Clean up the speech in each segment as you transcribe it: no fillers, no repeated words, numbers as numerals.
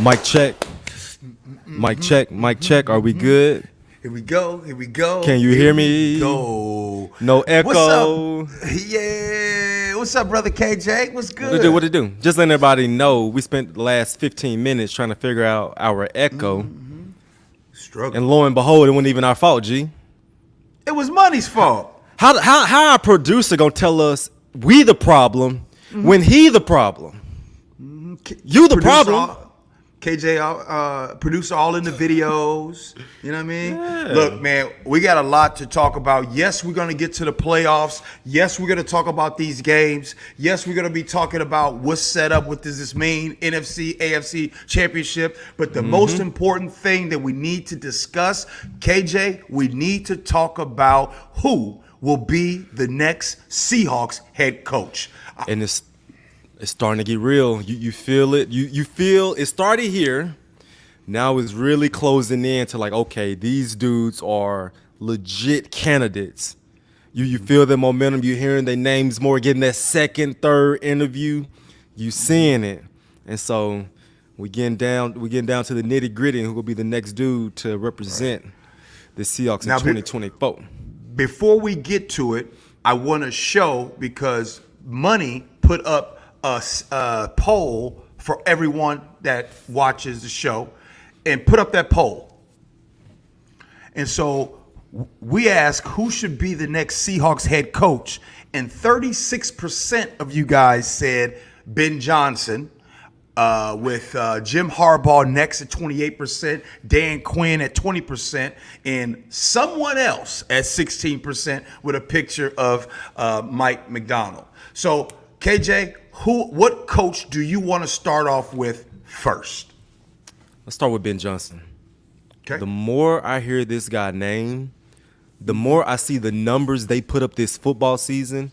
Mic check. Mic check. Mic check. Are we good? Here we go. Here we go. Can you hear me? Go. No echo. What's up? Yeah. What's up, brother KJ? What's good? What to do? Just letting everybody know, we spent the last 15 minutes trying to figure out our echo. Struggle. And lo and behold, it wasn't even our fault, G. It was money's fault. How our producer gonna tell us we the problem when he the problem? You the problem. KJ, producer all in the videos. You know what I mean? Yeah. Look, man, we got a lot to talk about. Yes, we're going to get to the playoffs. Yes, we're going to talk about these games. Yes, we're going to be talking about what's set up. What does this mean? NFC, AFC Championship. But the most important thing that we need to discuss, KJ, we need to talk about who will be the next Seahawks head coach. And it's starting to get real. You feel it. You feel it started here. Now it's really closing in to like, okay, these dudes are legit candidates. You feel the momentum. You're hearing their names more, getting that second, third interview. You seeing it. And so we're getting down to the nitty gritty and who will be the next dude to represent the Seahawks in 2024. Before we get to it, I want to show, because Money put up a poll for everyone that watches the show, and put up that poll. And so we asked who should be the next Seahawks head coach, and 36% of you guys said Ben Johnson, with Jim Harbaugh next at 28%, Dan Quinn at 20%, and someone else at 16% with a picture of Mike Macdonald. So KJ, what coach do you want to start off with first? Let's start with Ben Johnson. Okay. The more I hear this guy name, the more I see the numbers they put up this football season.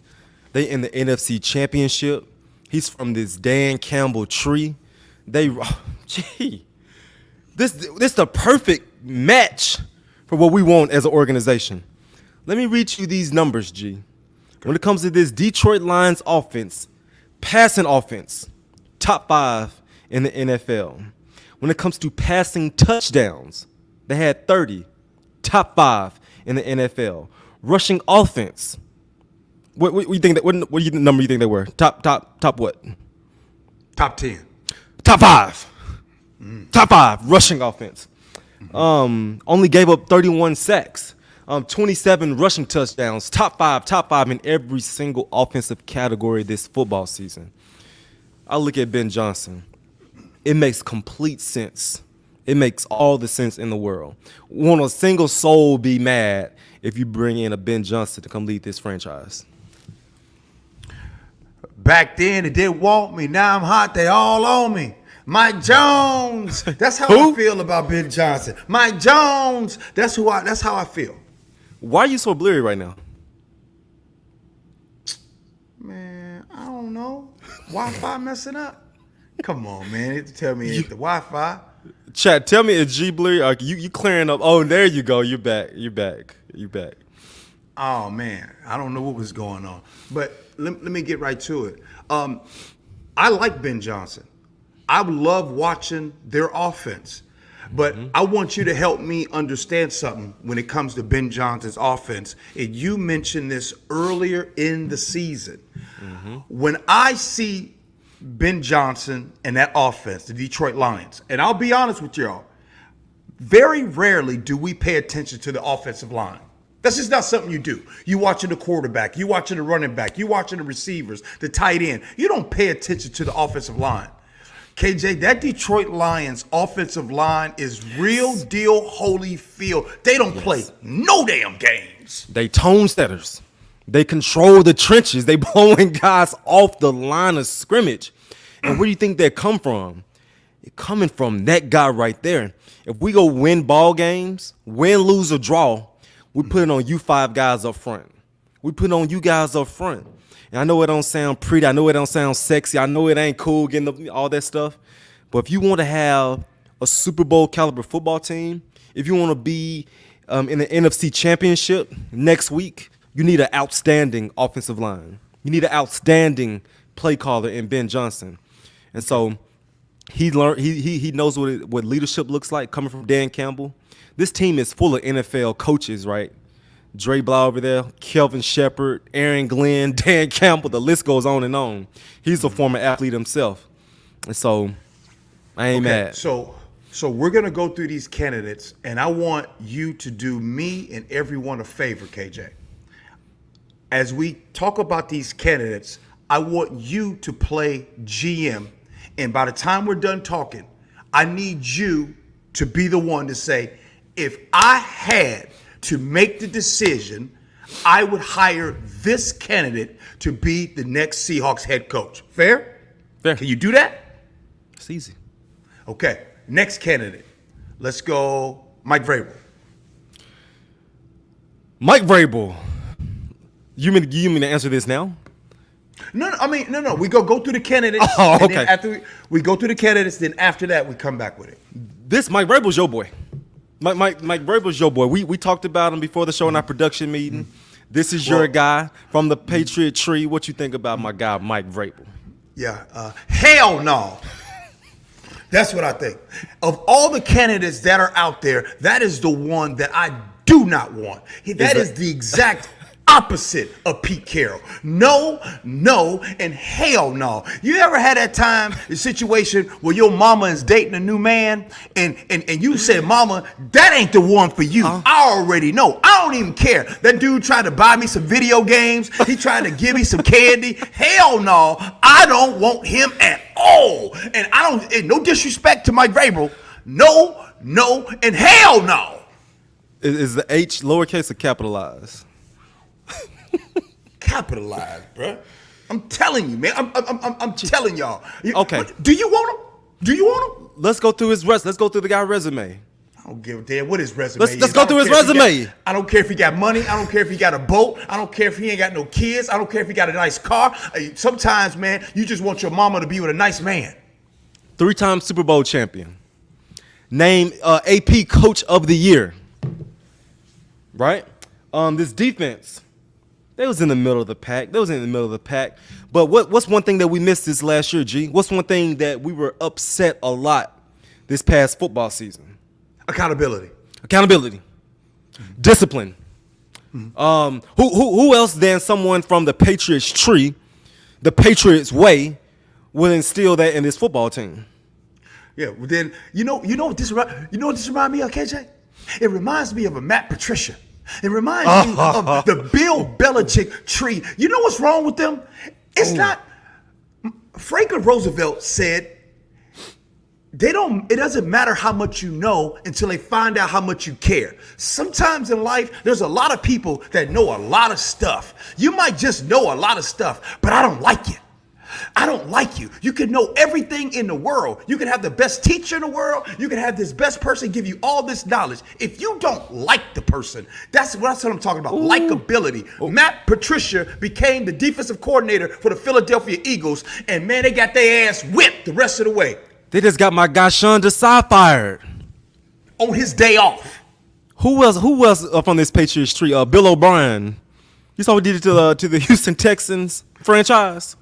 They in the NFC Championship. He's from this Dan Campbell tree. This the perfect match for what we want as an organization. Let me read you these numbers, G. When it comes to this Detroit Lions offense, passing offense, top 5 in the NFL. When it comes to passing touchdowns, they had 30, top 5 in the NFL. Rushing offense, what you think that? What number you think they were? Top what? Top 10. Top 5. Top 5 rushing offense. Only gave up 31 sacks. 27 rushing touchdowns, top five in every single offensive category this football season. I look at Ben Johnson. It makes complete sense. It makes all the sense in the world. Won't a single soul be mad if you bring in a Ben Johnson to come lead this franchise? Back then, it didn't want me. Now I'm hot. They all on me. Mike Jones. That's how I feel about Ben Johnson. Mike Jones. That's how I feel. Why are you so blurry right now? Man, I don't know. Wi-Fi messing up? Come on, man. Tell me it's the Wi-Fi. Chat, tell me it's G blurry. You clearing up. Oh, there you go. You're back. Oh, man. I don't know what was going on. But let me get right to it. I like Ben Johnson. I love watching their offense. But I want you to help me understand something when it comes to Ben Johnson's offense. And you mentioned this earlier in the season. When I see Ben Johnson and that offense, the Detroit Lions, and I'll be honest with y'all, very rarely do we pay attention to the offensive line. That's just not something you do. You watching the quarterback, you watching the running back, you watching the receivers, the tight end. You don't pay attention to the offensive line. KJ, that Detroit Lions offensive line is real deal Holyfield. They don't play no damn games. They tone setters. They control the trenches. They blowing guys off the line of scrimmage. And where do you think they come from? It's coming from that guy right there. If we go win ball games, win, lose, or draw, we put it on you 5 guys up front. We put it on you guys up front. And I know it don't sound pretty. I know it don't sound sexy. I know it ain't cool getting all that stuff. But if you want to have a Super Bowl caliber football team, if you want to be in the NFC Championship next week, you need an outstanding offensive line. You need an outstanding play caller in Ben Johnson. And so He learned. He knows what leadership looks like coming from Dan Campbell. This team is full of NFL coaches, right? Dre Blau over there, Kelvin Shepard, Aaron Glenn, Dan Campbell. The list goes on and on. He's a former athlete himself, and so I ain't mad. So we're gonna go through these candidates, and I want you to do me and everyone a favor, KJ. As we talk about these candidates, I want you to play GM, and by the time we're done talking, I need you to be the one to say, if I had to make the decision, I would hire this candidate to be the next Seahawks head coach. Fair? Fair. Can you do that? It's easy. Okay. Next candidate. Let's go Mike Vrabel. Mike Vrabel. You mean to answer this now? No. We go through the candidates. Oh, okay. And then after we go through the candidates, then after that we come back with it. This Mike Vrabel's your boy. Mike Vrabel's your boy. We talked about him before the show in our production meeting. This is your guy from the Patriot tree. What you think about my guy Mike Vrabel? Yeah. Hell no. That's what I think. Of all the candidates that are out there, that is the one that I do not want. That is the exact opposite of Pete Carroll. No, and hell no. You ever had that time, the situation where your mama is dating a new man and you said, mama, that ain't the one for you. I already know. I don't even care. That dude tried to buy me some video games. He tried to give me some candy. Hell no. I don't want him at all. And no disrespect to Mike Vrabel. No, and hell no. Is the H lowercase or capitalized? Capitalized, bro. I'm telling you, man. I'm telling y'all. Okay. Do you want him? Let's go through his Let's go through the guy's resume. I don't give a damn what his resume is. Let's go through his resume. I don't care if he got money. I don't care if he got a boat. I don't care if he ain't got no kids. I don't care if he got a nice car. Sometimes, man, you just want your mama to be with a nice man. 3-time Super Bowl champion. Named AP Coach of the Year. Right? This defense, they was in the middle of the pack. But what's one thing that we missed this last year, G? What's one thing that we were upset a lot this past football season? Accountability. Discipline. Who else than someone from the Patriots tree, the Patriots way, would instill that in this football team? Yeah, well then you know what this reminds me of, KJ? It reminds me of a Matt Patricia. It reminds me of the Bill Belichick tree. You know what's wrong with them? It's not. Franklin Roosevelt said, it doesn't matter how much you know until they find out how much you care. Sometimes in life, there's a lot of people that know a lot of stuff. You might just know a lot of stuff, but I don't like it. I don't like you. You can know everything in the world. You can have the best teacher in the world. You can have this best person give you all this knowledge. If you don't like the person, that's what I'm talking about. Likability. Matt Patricia became the defensive coordinator for the Philadelphia Eagles, and man, they got their ass whipped the rest of the way. They just got my guy Sean Desai fired on his day off. Who else up on this Patriots tree? Bill O'Brien. You saw what he did to the Houston Texans franchise.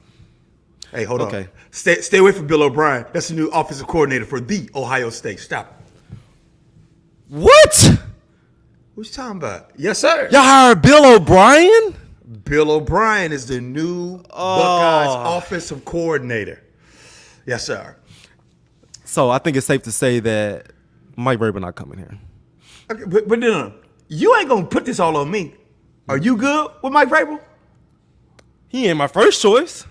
Hey, hold on. Stay away from Bill O'Brien. That's the new offensive coordinator for the Ohio State. Stop it. What? What you talking about? Yes, sir. Y'all hired Bill O'Brien? Bill O'Brien is the new Buckeyes offensive coordinator. Yes, sir. So I think it's safe to say that Mike Vrabel not coming here. Okay, but no. You ain't going to put this all on me. Are you good with Mike Vrabel? He ain't my first choice.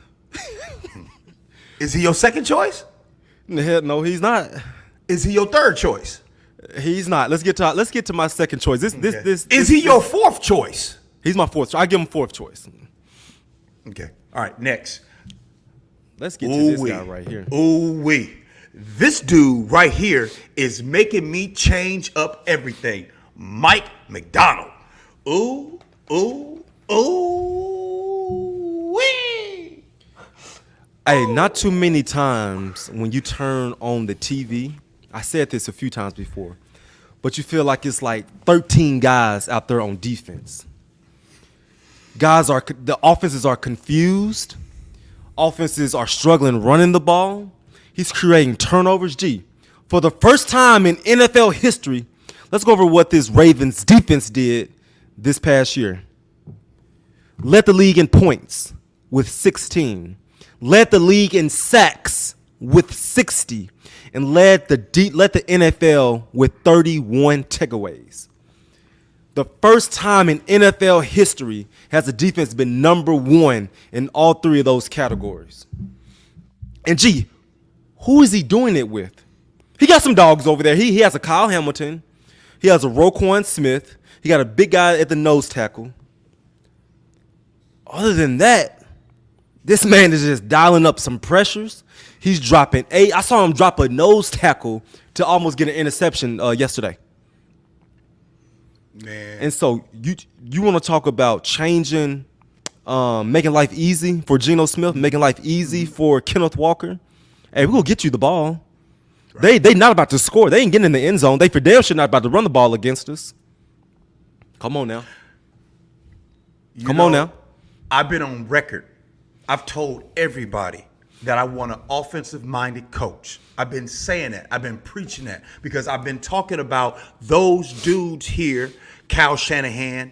Is he your second choice? Hell no, he's not. Is he your third choice? He's not. Let's get to my second choice. Is he your fourth choice? He's my fourth. I give him fourth choice. Okay. All right. Next. Let's get to this guy right here. This dude right here is making me change up everything. Mike Macdonald. Hey, not too many times when you turn on the TV, I said this a few times before, but you feel like it's like 13 guys out there on defense. The offenses are confused. Offenses are struggling running the ball. He's creating turnovers. Gee, for the first time in NFL history, let's go over what this Ravens defense did this past year. Led the league in points with 16. Led the league in sacks with 60. And led the NFL with 31 takeaways. The first time in NFL history has the defense been number one in all three of those categories. And gee, who is he doing it with? He got some dogs over there. He has a Kyle Hamilton. He has a Roquan Smith. He got a big guy at the nose tackle. Other than that, this man is just dialing up some pressures. He's dropping eight. I saw him drop a nose tackle to almost get an interception yesterday. Man. And so you want to talk about changing, making life easy for Geno Smith, making life easy for Kenneth Walker. Hey, we're going to get you the ball. Right. They not about to score. They ain't getting in the end zone. They for damn sure not about to run the ball against us. Come on now. Come on now. I've been on record. I've told everybody that I want an offensive-minded coach. I've been saying that. I've been preaching that because I've been talking about those dudes here, Kyle Shanahan,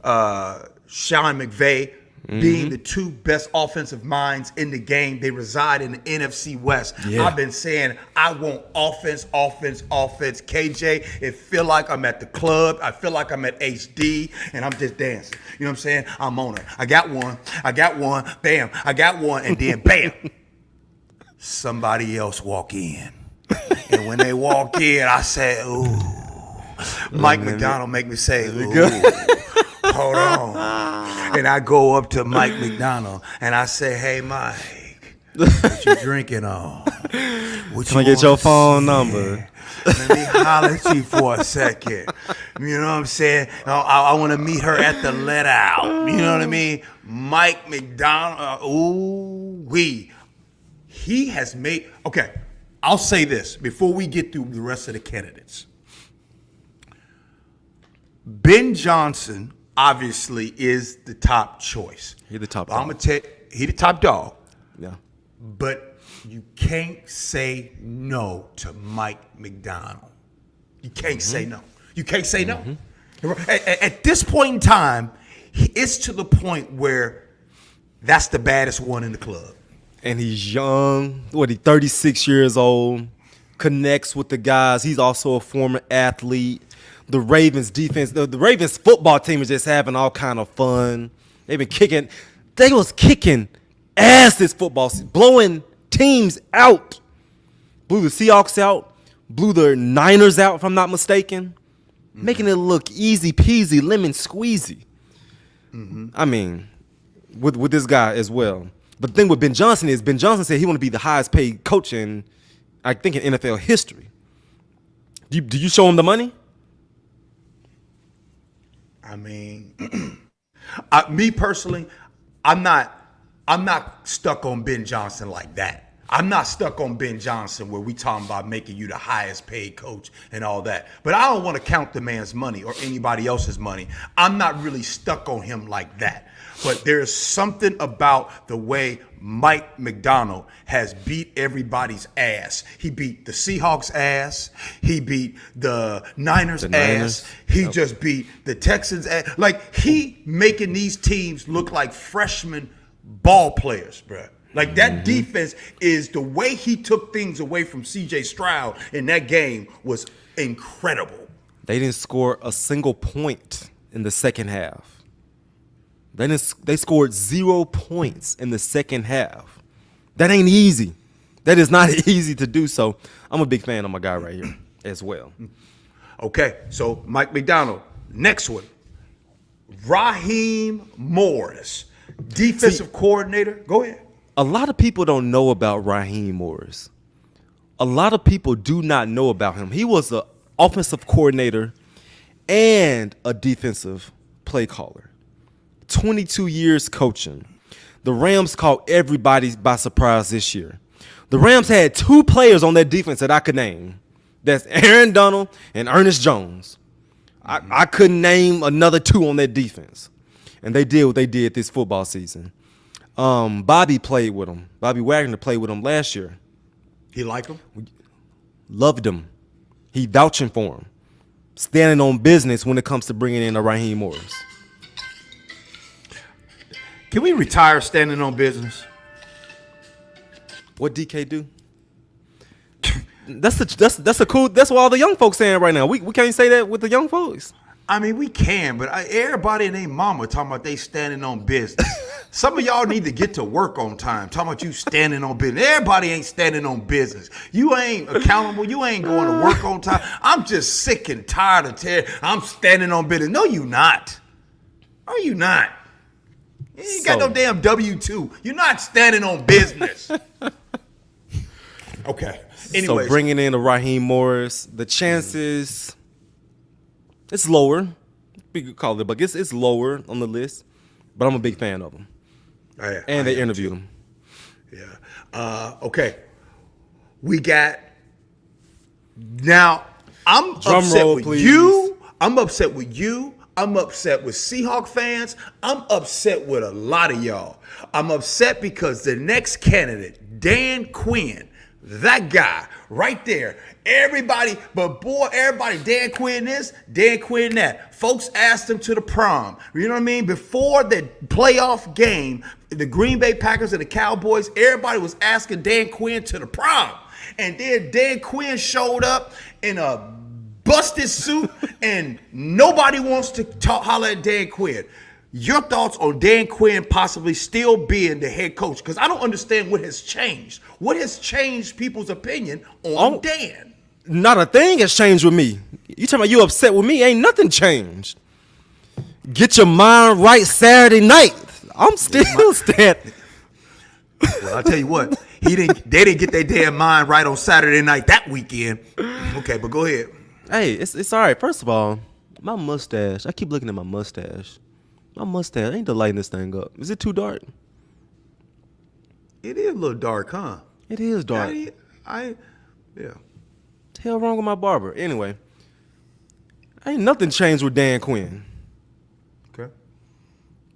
Sean McVay, being the two best offensive minds in the game. They reside in the NFC West. Yeah. I've been saying I want offense. KJ, it feel like I'm at the club. I feel like I'm at HD, and I'm just dancing. You know what I'm saying? I'm on it. I got one. Bam. I got one, and then bam. Somebody else walk in. And when they walk in, I say, ooh. Mike Macdonald make me say, ooh. Hold on. And I go up to Mike Macdonald and I say, hey, Mike, what you drinking on? Can I get your phone number? Let me holler at you for a second. You know what I'm saying? I want to meet her at the let out. You know what I mean? Mike Macdonald, he has made, okay, I'll say this before we get through the rest of the candidates. Ben Johnson obviously is the top choice. He's the top dog. I'm going to tell you, he's the top dog. Yeah. But you can't say no to Mike Macdonald. You can't say no. You can't say no. At this point in time, it's to the point where that's the baddest one in the club. And he's young. He's 36 years old. Connects with the guys. He's also a former athlete. The Ravens defense, the Ravens football team is just having all kind of fun. They've been kicking. They was kicking ass this football season, blowing teams out. Blew the Seahawks out. Blew the Niners out, if I'm not mistaken. Making it look easy peasy, lemon squeezy. I mean, with this guy as well. But the thing with Ben Johnson is Ben Johnson said he want to be the highest paid coach in, I think, in NFL history. Do you show him the money? I mean, me personally, I'm not stuck on Ben Johnson like that. I'm not stuck on Ben Johnson where we talking about making you the highest paid coach and all that. But I don't want to count the man's money or anybody else's money. I'm not really stuck on him like that. But there's something about the way Mike Macdonald has beat everybody's ass. He beat the Seahawks' ass. He beat the Niners' ass. He just beat the Texans' ass. Like, he making these teams look like freshman ball players, bro. Like, that defense is the way he took things away from C.J. Stroud in that game was incredible. They didn't score a single point in the second half. They scored 0 points in the second half. That ain't easy. That is not easy to do. So I'm a big fan of my guy right here as well. Okay, so Mike Macdonald. Next one, Raheem Morris, defensive coordinator. Go ahead. A lot of people don't know about Raheem Morris. A lot of people do not know about him. He was an offensive coordinator and a defensive play caller. 22 years coaching. The Rams caught everybody by surprise this year. The Rams had two players on their defense that I could name. That's Aaron Donald and Ernest Jones. I couldn't name another two on their defense. And they did what they did this football season. Bobby played with them. Bobby Wagner played with them last year. He liked him? Loved him. He vouching for him. Standing on business when it comes to bringing in a Raheem Morris. Can we retire standing on business? What DK do? That's a cool. That's what all the young folks saying right now. We can't say that with the young folks. I mean, we can, but everybody and their mama talking about they standing on business. Some of y'all need to get to work on time. Talking about you standing on business. Everybody ain't standing on business. You ain't accountable. You ain't going to work on time. I'm just sick and tired of I'm standing on business. No, you not. No, you not. You ain't got no damn W-2. You're not standing on business. Okay. Anyways. So bringing in a Raheem Morris, the chances, it's lower. We could call it, but it's lower on the list. But I'm a big fan of him. And they interviewed him. Yeah. Okay. We got now. I'm upset with you. I'm upset with you. I'm upset with Seahawk fans. I'm upset with a lot of y'all. I'm upset because the next candidate, Dan Quinn, that guy right there. Everybody, Dan Quinn this, Dan Quinn that. Folks asked him to the prom. You know what I mean? Before the playoff game, the Green Bay Packers and the Cowboys, everybody was asking Dan Quinn to the prom. And then Dan Quinn showed up in a busted suit, and nobody wants to holler at Dan Quinn. Your thoughts on Dan Quinn possibly still being the head coach? Because I don't understand what has changed. What has changed people's opinion on Dan? Not a thing has changed with me. You talking about you upset with me? Ain't nothing changed. Get your mind right Saturday night. I'm still standing. Well, I'll tell you what. They didn't get their damn mind right on Saturday night that weekend. Okay, but go ahead. Hey, it's all right. First of all, my mustache. I keep looking at my mustache. My mustache ain't the lighting this thing up. Is it too dark? It is a little dark, huh? It is dark. Yeah. The hell wrong with my barber? Anyway, ain't nothing changed with Dan Quinn. Okay.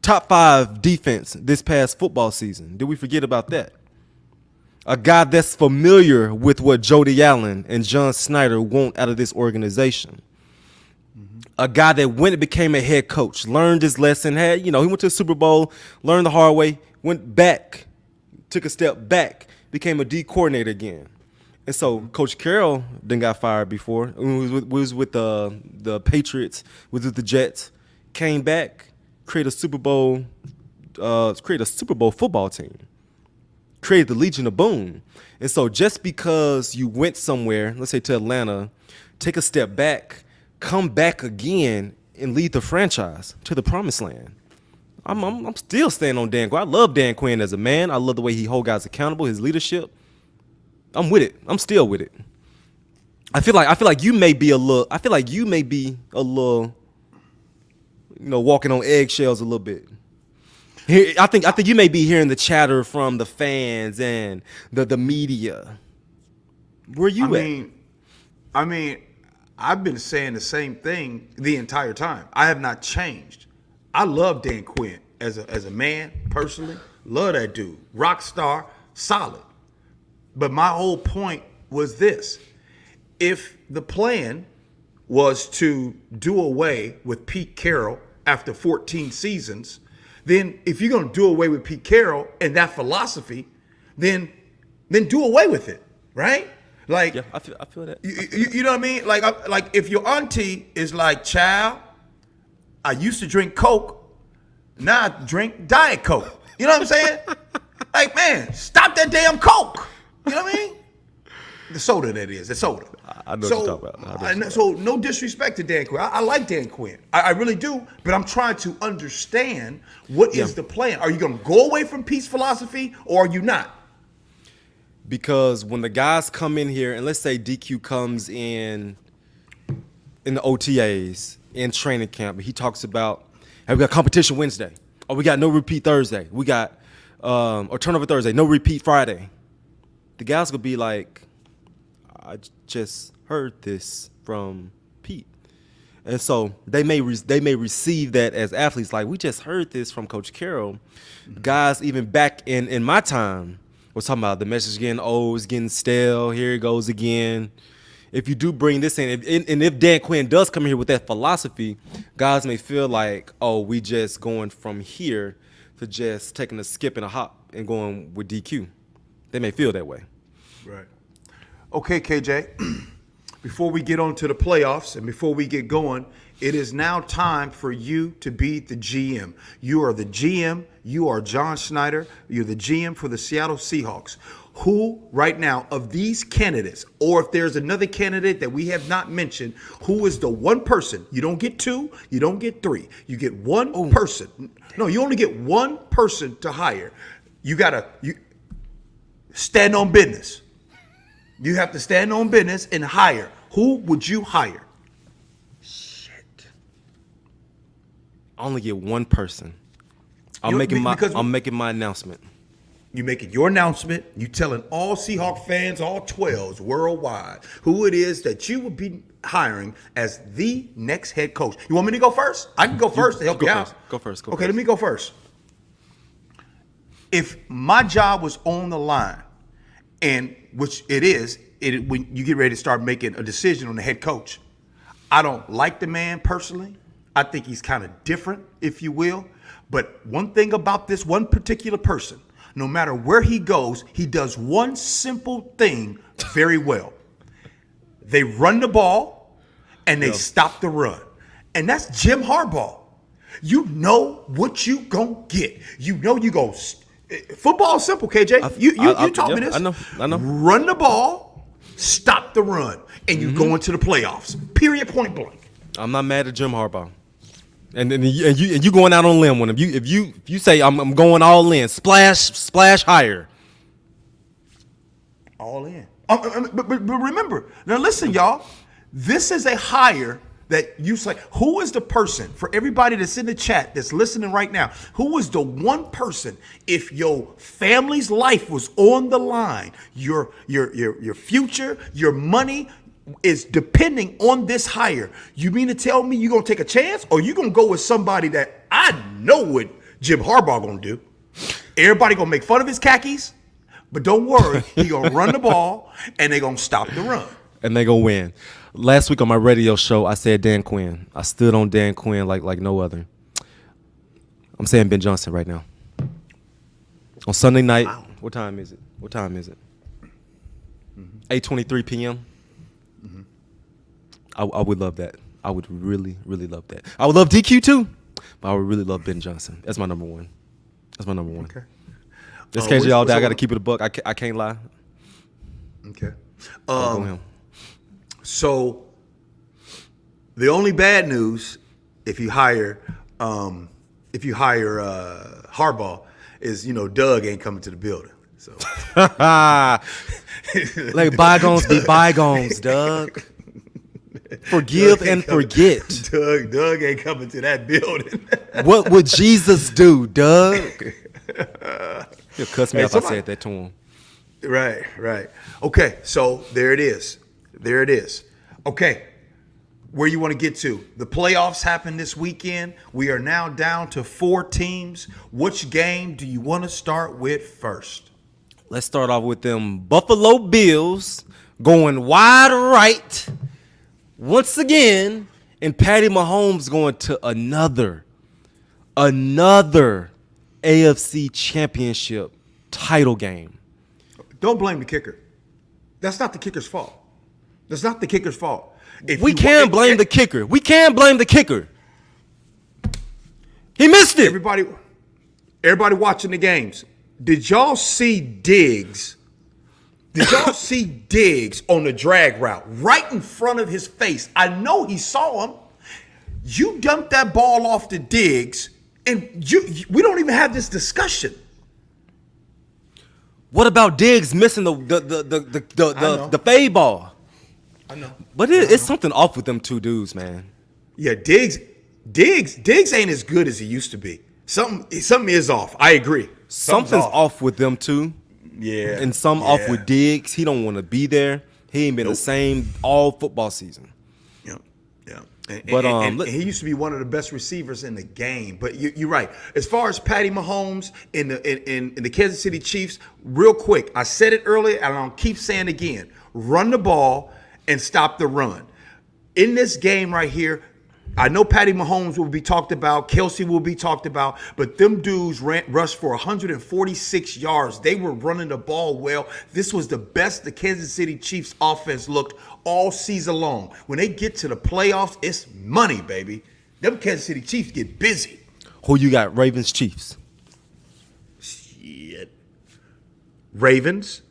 Top 5 defense this past football season. Did we forget about that? A guy that's familiar with what Jody Allen and John Snyder want out of this organization. A guy that went and became a head coach, learned his lesson, he went to the Super Bowl, learned the hard way, went back, took a step back, became a D coordinator again. And so Coach Carroll then got fired before. Was with the Patriots, was with the Jets, came back, created a Super Bowl football team, created the Legion of Boom. And so just because you went somewhere, let's say to Atlanta, take a step back, come back again and lead the franchise to the promised land. I'm still staying on Dan Quinn. I love Dan Quinn as a man. I love the way he hold guys accountable, his leadership. I'm with it. I'm still with it. I feel like you may be a little, walking on eggshells a little bit. I think you may be hearing the chatter from the fans and the media. Where you at? I mean, I've been saying the same thing the entire time. I have not changed. I love Dan Quinn as a man, personally. Love that dude. Rock star, solid. But my whole point was this. If the plan was to do away with Pete Carroll after 14 seasons, then if you're going to do away with Pete Carroll and that philosophy, then do away with it, right? Like, yeah, I feel that. You know what I mean? Like if your auntie is like, child, I used to drink Coke, now I drink Diet Coke. You know what I'm saying? Like, man, stop that damn Coke. You know what I mean? The soda, that is. The soda. I know what you're talking about. So no disrespect to Dan Quinn. I like Dan Quinn. I really do. But I'm trying to understand what is the plan. Are you going to go away from Pete's philosophy or are you not? Because when the guys come in here, and let's say DQ comes in the OTAs, in training camp, he talks about, hey, we got competition Wednesday. Or we got no repeat Thursday. We got, or turnover Thursday, no repeat Friday. The guys will be like, I just heard this from Pete. And so they may receive that as athletes, like, we just heard this from Coach Carroll. Guys, even back in my time, We're talking about the message getting old, it's getting stale. Here it goes again. If you do bring this in, and if Dan Quinn does come here with that philosophy, guys may feel like, oh, we just going from here to just taking a skip and a hop and going with DQ. They may feel that way. Right. Okay, KJ, before we get on to the playoffs and before we get going, it is now time for you to be the GM. You are the GM. You are John Schneider. You're the GM for the Seattle Seahawks. Who right now of these candidates, or if there's another candidate that we have not mentioned, who is the one person? You don't get two, you don't get three. You get one person. No, you only get one person to hire. You stand on business. You have to stand on business and hire. Who would you hire? Shit. I only get one person. I'm making my announcement. You making your announcement. You telling all Seahawk fans, all 12s worldwide, who it is that you would be hiring as the next head coach. You want me to go first? I can go first to help you out. Go first. Okay, let me go first. If my job was on the line, and which it is, when you get ready to start making a decision on the head coach, I don't like the man personally. I think he's kind of different, if you will. But one thing about this one particular person, no matter where he goes, he does one simple thing very well. They run the ball and they stop the run. And that's Jim Harbaugh. You know what you gonna get. You know you go. Football is simple, KJ. You taught me this. I know. Run the ball, stop the run, and you go into the playoffs. Period, point blank. I'm not mad at Jim Harbaugh. And you going out on a limb with him. If you say I'm going all in, splash higher. All in. But remember, now listen, y'all. This is a hire that you say. Who is the person, for everybody that's in the chat that's listening right now, who is the one person, if your family's life was on the line, your future, your money is depending on this hire, you mean to tell me you're going to take a chance, or you going to go with somebody that I know what Jim Harbaugh going to do? Everybody going to make fun of his khakis, but don't worry, he going to run the ball, and they going to stop the run. And they going to win. Last week on my radio show, I said Dan Quinn. I stood on Dan Quinn like no other. I'm saying Ben Johnson right now. On Sunday night, Wow. What time is it? 8:23 p.m. I would love that. I would really, really love that. I would love DQ too, but I would really love Ben Johnson. That's my number one. Okay. This KJ all day. I got to keep it a buck. I can't lie. Okay. Go him. So the only bad news, if you hire Harbaugh, is Doug ain't coming to the building. So like bygones be bygones, Doug. Forgive and forget. Doug ain't coming to that building. What would Jesus do, Doug? He'll cuss me if I said that to him. Right. Okay, so there it is. Okay, where you want to get to? The playoffs happen this weekend. We are now down to 4 teams. Which game do you want to start with first? Let's start off with them Buffalo Bills going wide right once again, and Patty Mahomes going to another AFC Championship title game. Don't blame the kicker. That's not the kicker's fault. We can blame the kicker. He missed it. Everybody watching the games. Did y'all see Diggs? On the drag route right in front of his face? I know he saw him. You dumped that ball off to Diggs, and we don't even have this discussion. What about Diggs missing the fade ball? I know. But it's something off with them two dudes, man. Yeah, Diggs ain't as good as he used to be. Something is off. I agree. Something's off with them two. Yeah. And off with Diggs. He don't want to be there. He ain't been the same all football season. Yeah. But and he used to be one of the best receivers in the game. But you're right. As far as Patty Mahomes in the Kansas City Chiefs, real quick, I said it earlier, and I'll keep saying it again: run the ball and stop the run. In this game right here, I know Patty Mahomes will be talked about, Kelsey will be talked about, but them dudes rushed for 146 yards. They were running the ball well. This was the best the Kansas City Chiefs offense looked all season long. When they get to the playoffs, it's money, baby. Them Kansas City Chiefs get busy. Who you got? Ravens, Chiefs. Shit. Ravens,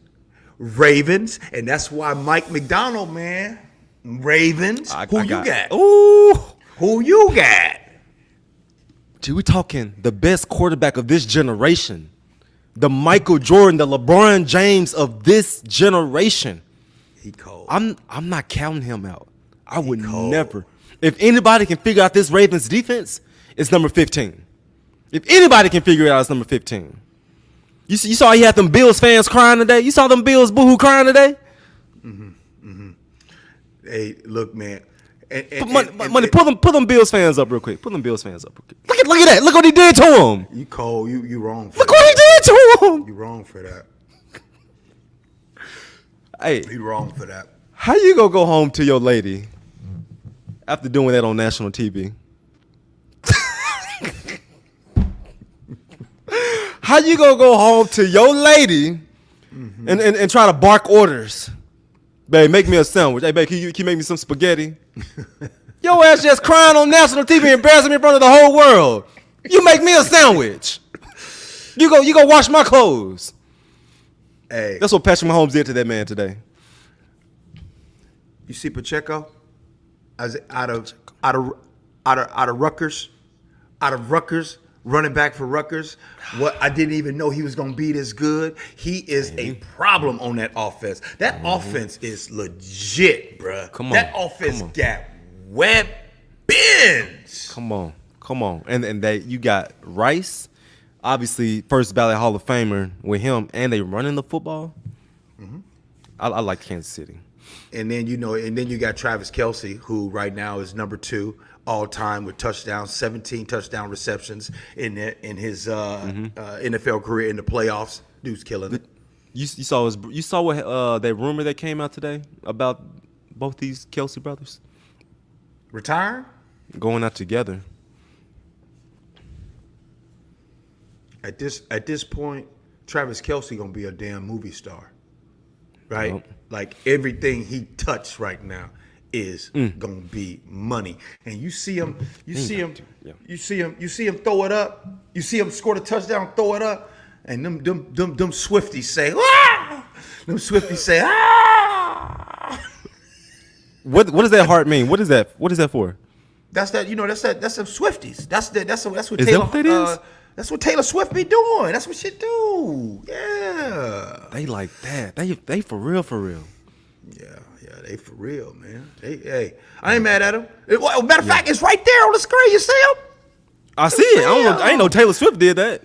and that's why Mike Macdonald, man. Ravens. Who you got? Ooh. Who you got? Gee, we talking the best quarterback of this generation. The Michael Jordan, the LeBron James of this generation. He cold. I'm not counting him out. I would never. If anybody can figure out this Ravens defense, it's number 15. If anybody can figure it out, it's number 15. You saw he had them Bills fans crying today? You saw them Bills boohoo crying today? Hey, look, man. Money, pull them Bills fans up real quick. Pull them Bills fans up real quick. Look at that. Look what he did to him. You cold. You wrong for Look that. what he did to him. You wrong for that. Hey, You wrong for that. how you gonna go home to your lady after doing that on national TV? How you gonna go home to your lady and try to bark orders? Babe, make me a sandwich. Hey, babe, can you make me some spaghetti? Your ass just crying on national TV, embarrassing me in front of the whole world. You make me a sandwich. You go wash my clothes. Hey, That's what Patrick Mahomes did to that man today. you see Pacheco as out of Rutgers, running back for Rutgers. What I didn't even know he was gonna be this good. He is a problem on that offense. That offense is legit, bruh. Come on, that offense come on. got weapons. Come on. And you got Rice, obviously first ballot Hall of Famer with him, and they running the football. I like Kansas City. And then you got Travis Kelce, who right now is number 2 all time with touchdowns, 17 touchdown receptions in his NFL career in the playoffs. Dude's killing it. You saw what that rumor that came out today about both these Kelce brothers Retire? going out together. At this point, Travis Kelce gonna be a damn movie star, right? Yep. Like everything he touched right now is gonna be money. And you see him throw it up. You see him score the touchdown, throw it up, and them Swifties say, ah! Them Swifties say, ah! What does that heart mean? What is that? What is that for? That's some Swifties. That's what Is Taylor. that what that is? That's what Taylor Swift be doing. That's what she do. Yeah. They like that. They for real. Yeah, they for real, man. Hey, I ain't mad at them. Matter of fact, it's right there on the screen. You see them? I see it. I ain't know Taylor Swift did that.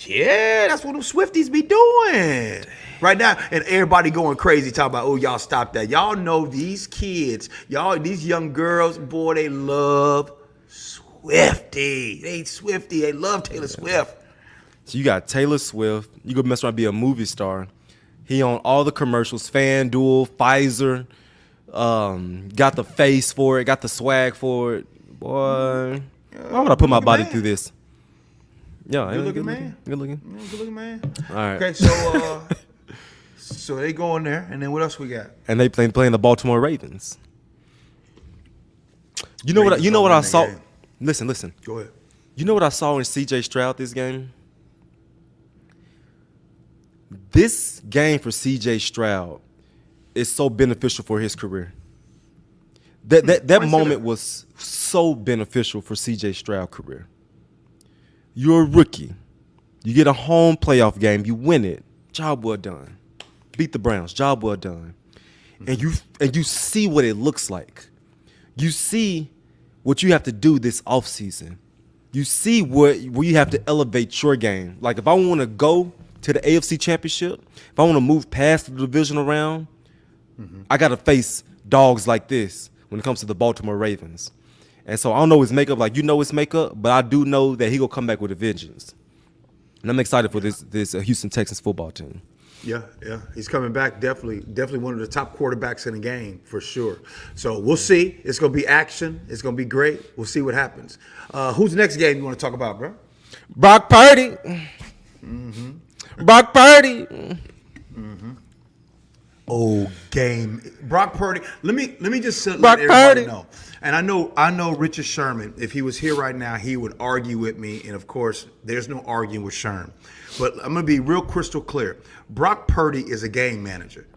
Yeah, that's what them Swifties be doing. Right now, and everybody going crazy talking about, oh, y'all stop that. Y'all know these kids, these young girls, boy, they love Swiftie. They love Taylor Swift. So you got Taylor Swift. You gonna mess around and be a movie star. He on all the commercials, FanDuel, Pfizer, got the face for it, got the swag for it. Boy, why would I put my body through this? Yeah, Good looking man. Good looking. Yeah, good looking man. All right. Okay, so so they go in there, and then what else we got? And they playing the Baltimore Ravens. You know what I saw? game. Listen. Go ahead. You know what I saw in C.J. Stroud this game? This game for C.J. Stroud is so beneficial for his career. That moment was so beneficial for C.J. Stroud's career. You're a rookie. You get a home playoff game. You win it. Job well done. Beat the Browns. Job well done. And you see what it looks like. You see what you have to do this offseason. You see where you have to elevate your game. Like if I want to go to the AFC Championship, if I want to move past the divisional round, I got to face dogs like this. when it comes to the Baltimore Ravens. And so I don't know his makeup like you know his makeup, but I do know that he gonna come back with a vengeance. And I'm excited for this Houston Texans football team. Yeah, he's coming back. Definitely one of the top quarterbacks in the game for sure. So we'll see. It's gonna be action. It's gonna be great. We'll see what happens. Who's the next game you want to talk about, bro? Brock Purdy. Brock Purdy. Oh, game. Brock Purdy. Let me just let Brock everybody Purdy. know. And I know Richard Sherman, if he was here right now, he would argue with me. And of course, there's no arguing with Sherman. But I'm gonna be real crystal clear. Brock Purdy is a game manager.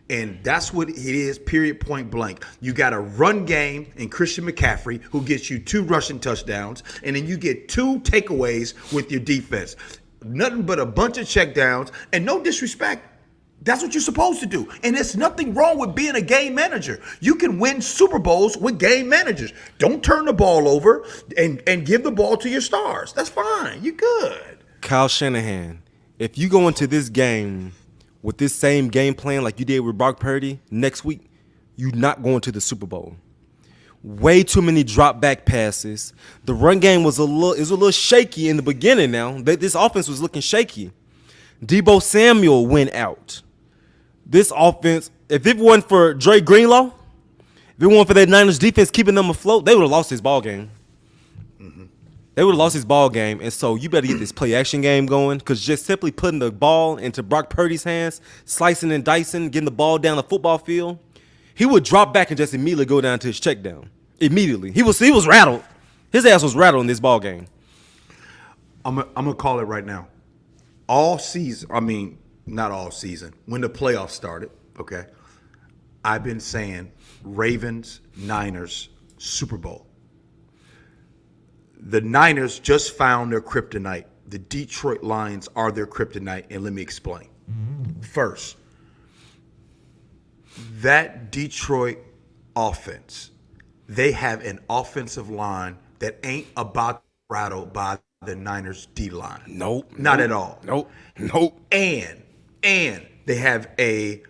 And that's what it is, period, point blank. You got a run game in Christian McCaffrey, who gets you 2 rushing touchdowns, and then you get 2 takeaways with your defense. Nothing but a bunch of checkdowns, and no disrespect. That's what you're supposed to do. And there's nothing wrong with being a game manager. You can win Super Bowls with game managers. Don't turn the ball over and give the ball to your stars. That's fine. You're good. Kyle Shanahan, if you go into this game with this same game plan like you did with Brock Purdy next week, you're not going to the Super Bowl. Way too many drop back passes. The run game was a little shaky in the beginning now. This offense was looking shaky. Deebo Samuel went out. This offense, if it wasn't for Dre Greenlaw, if it wasn't for that Niners defense keeping them afloat, they would have lost this ball game. They would have lost his ball game, and so you better get this play action game going, because just simply putting the ball into Brock Purdy's hands, slicing and dicing, getting the ball down the football field, he would drop back and just immediately go down to his check down. Immediately. He was rattled. His ass was rattled in this ball game. I'm gonna call it right now. All season, I mean, not all season, when the playoffs started, okay, I've been saying Ravens, Niners, Super Bowl. The Niners just found their kryptonite. The Detroit Lions are their kryptonite, and let me explain. First, that Detroit offense, they have an offensive line that ain't about rattled by the Niners D-line. Not at all. Nope. And they have a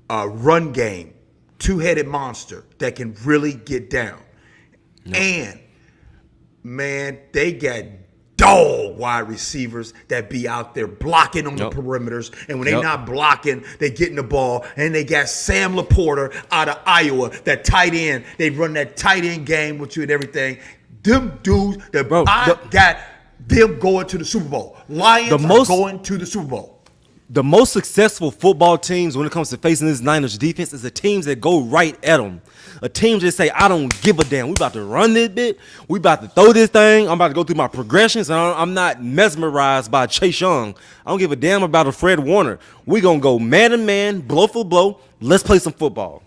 run game, 2-headed monster that can really get down. And man, they got dog wide receivers that be out there blocking on the perimeters. And when they not blocking, they getting the ball. And they got Sam Laporta out of Iowa, that tight end. They run that tight end game with you and everything. Them dudes, got them going to the Super Bowl. Lions are going to the Super Bowl. The most successful football teams when it comes to facing this Niners defense is the teams that go right at them. A team just say, I don't give a damn. We about to run this bit. We about to throw this thing. I'm about to go through my progressions. And I'm not mesmerized by Chase Young. I don't give a damn about a Fred Warner. We going to go man to man, blow for blow. Let's play some football.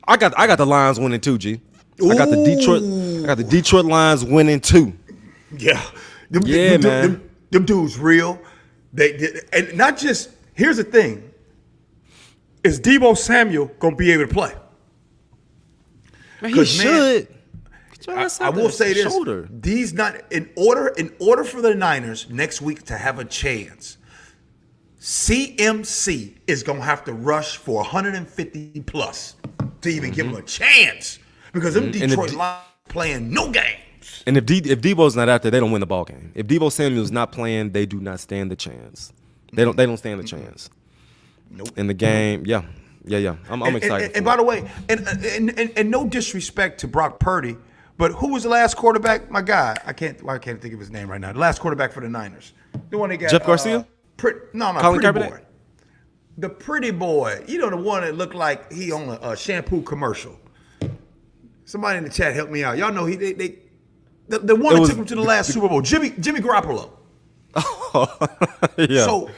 I got the Lions winning too, G. I got the Detroit Lions winning too. Yeah. Man. Them dudes real. And not just, here's the thing. Is Deebo Samuel going to be able to play? Man, he should. I will say this. These not in order for the Niners next week to have a chance, CMC is going to have to rush for 150 plus to even give him a chance, because them Detroit Lions playing no games. And if Deebo's not out there, they don't win the ball game. If Deebo Samuel's not playing, they do not stand the chance. They don't stand the chance. Nope. In the game, yeah. I'm excited. And by the way, and no disrespect to Brock Purdy, but who was the last quarterback? My guy, I can't think of his name right now. The last quarterback for the Niners, the one they got. Jeff Garcia? Colin Kaepernick? The pretty boy. You know, the one that looked like he on a shampoo commercial. Somebody in the chat help me out. Y'all know the one that took him to the last Super Bowl, Jimmy Garoppolo. Yeah. So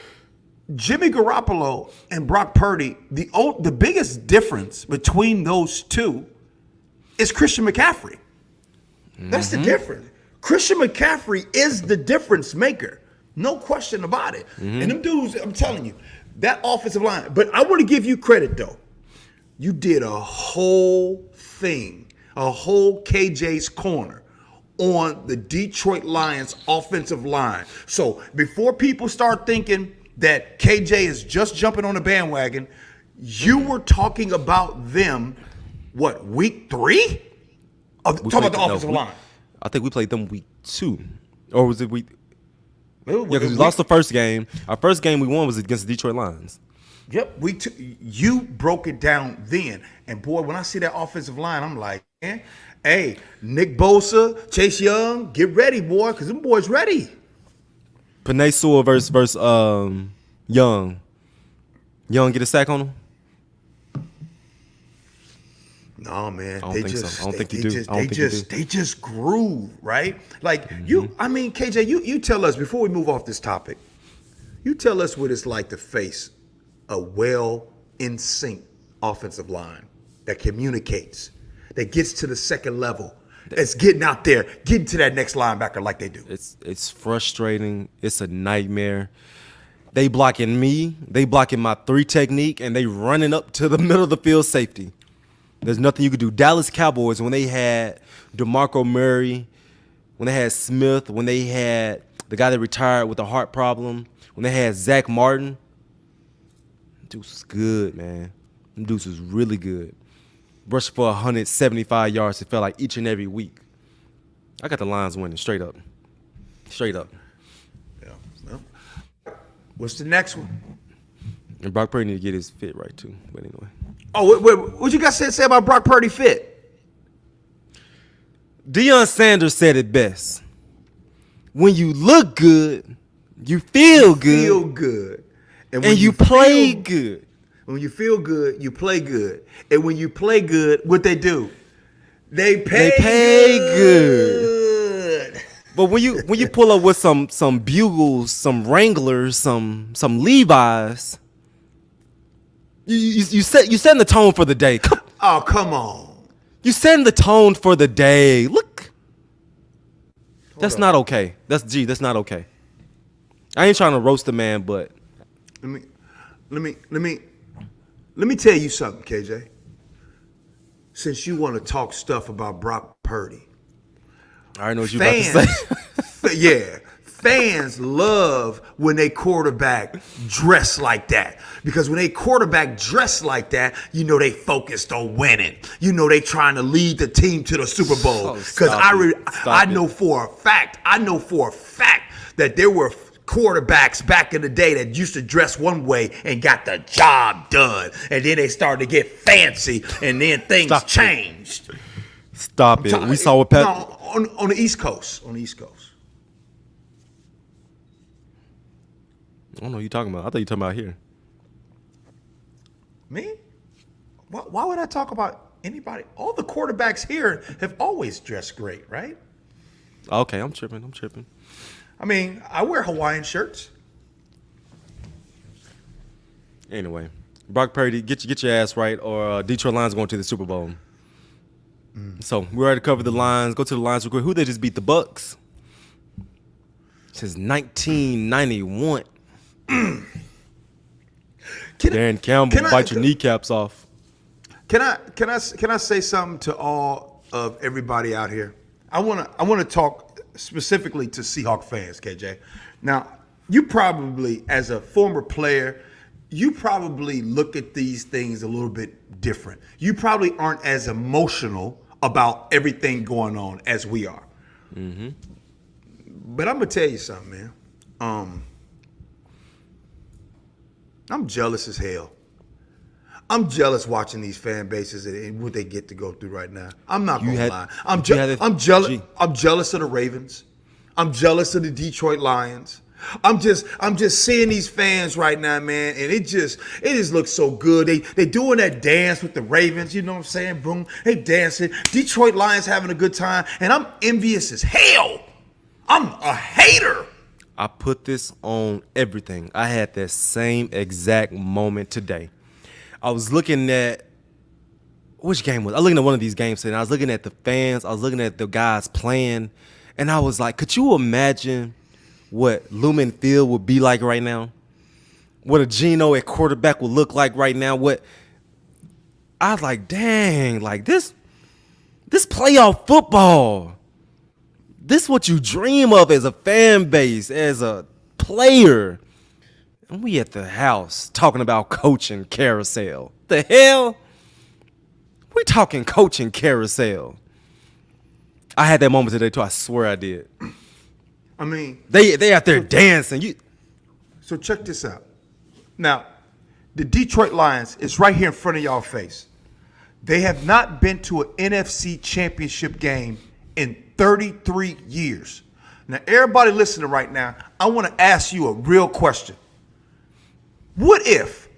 Jimmy Garoppolo and Brock Purdy, the biggest difference between those two is Christian McCaffrey. That's the difference. Christian McCaffrey is the difference maker. No question about it. And them dudes, I'm telling you, that offensive line. But I want to give you credit, though. You did a whole thing, a whole KJ's corner on the Detroit Lions offensive line. So before people start thinking that KJ is just jumping on the bandwagon, you were talking about them week 3? Talk about the offensive line. I think we played them week 2. Or was it week? Yeah, because we lost the first game. Our first game we won was against the Detroit Lions. Yep, you broke it down then. And boy, when I see that offensive line, I'm like, man, hey, Nick Bosa, Chase Young, get ready, boy, because them boys ready. Penei Sewell versus Young. Young get a sack on him? No, man. I don't think you do. They just groove, right? Like KJ, you tell us before we move off this topic. You tell us what it's like to face a well in sync offensive line that communicates, that gets to the second level, that's getting out there, getting to that next linebacker like they do. It's frustrating. It's a nightmare. They blocking me. They blocking my 3 technique, and they running up to the middle of the field safety. There's nothing you could do. Dallas Cowboys, when they had DeMarco Murray, when they had Smith, when they had the guy that retired with a heart problem, when they had Zach Martin, Deuce was good, man. Deuce was really good. Rushed for 175 yards, it felt like each and every week. I got the Lions winning, straight up. Straight up. Yeah. Well, what's the next one? And Brock Purdy need to get his fit right, too. But anyway. Oh, what you guys say about Brock Purdy fit? Deion Sanders said it best. When you look good, you feel good. Feel good. And you play good. When you feel good, you play good. And when you play good, what they do? They pay good. But when you pull up with some Bugles, some Wranglers, some Levi's, you setting the tone for the day. Come on. You setting the tone for the day. Look. That's not okay. That's not okay. I ain't trying to roast the man, but let me tell you something, KJ. Since you want to talk stuff about Brock Purdy, I already know what you about to say. Yeah. Fans love when they quarterback dress like that. Because when they quarterback dress like that, you know they focused on winning. You know they trying to lead the team to the Super Bowl. Because I know for a fact that there were quarterbacks back in the day that used to dress one way and got the job done. And then they started to get fancy and then things changed. Stop it. We saw what Pat... No, on the East Coast. On the East Coast. I don't know what you're talking about. I thought you were talking about here. Me? Why would I talk about anybody? All the quarterbacks here have always dressed great, right? Okay, I'm tripping. I mean, I wear Hawaiian shirts. Anyway, Brock Purdy, get your ass right, or Detroit Lions going to the Super Bowl. So we already covered the Lions. Go to the Lions real quick. Who they just beat? The Bucks. Since 1991. Darren Campbell, bite your kneecaps off. Can I say something to all of everybody out here? I wanna talk specifically to Seahawks fans, KJ. Now, you probably, as a former player, you probably look at these things a little bit different. You probably aren't as emotional about everything going on as we are. Mm-hmm. But I'm gonna tell you something, man. I'm jealous as hell. I'm jealous watching these fan bases and what they get to go through right now. I'm not gonna lie. I'm jealous of the Ravens. I'm jealous of the Detroit Lions. I'm just seeing these fans right now, man, and it just looks so good. They doing that dance with the Ravens, you know what I'm saying? Boom, they dancing. Detroit Lions having a good time, and I'm envious as hell. I'm a hater. I put this on everything. I had that same exact moment today. I was looking at which game was I was looking at one of these games today, and I was looking at the fans, I was looking at the guys playing, and I was like, could you imagine what Lumen Field would be like right now? What a Geno at quarterback would look like right now? I was like, dang, like this playoff football. This is what you dream of as a fan base, as a player. And we at the house talking about coaching carousel. The hell? We talking coaching carousel. I had that moment today too. I swear I did. I mean, they out there dancing. So check this out. Now, the Detroit Lions is right here in front of y'all face. They have not been to an NFC Championship game in 33 years. Now, everybody listening right now, I want to ask you a real question. What if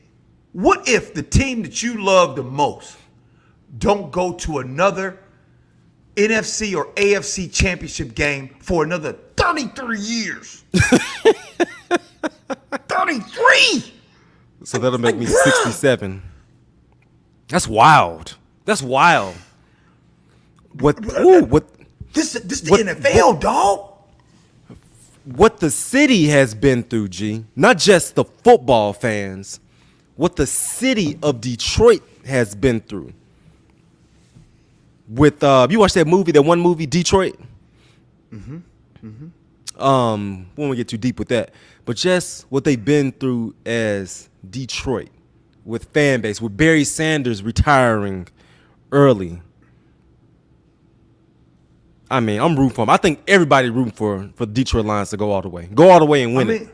the team that you love the most don't go to another NFC or AFC Championship game for another 33 years? 33! So that'll make me 67. That's wild. That's wild. What This the NFL, dog. What the city has been through, G, not just the football fans, what the city of Detroit has been through. With you watched that one movie, Detroit? Won't get too deep with that. But just what they've been through as Detroit, with fan base, with Barry Sanders retiring early. I mean, I'm rooting for him. I think everybody rooting for the Detroit Lions to go all the way. Go all the way and win it.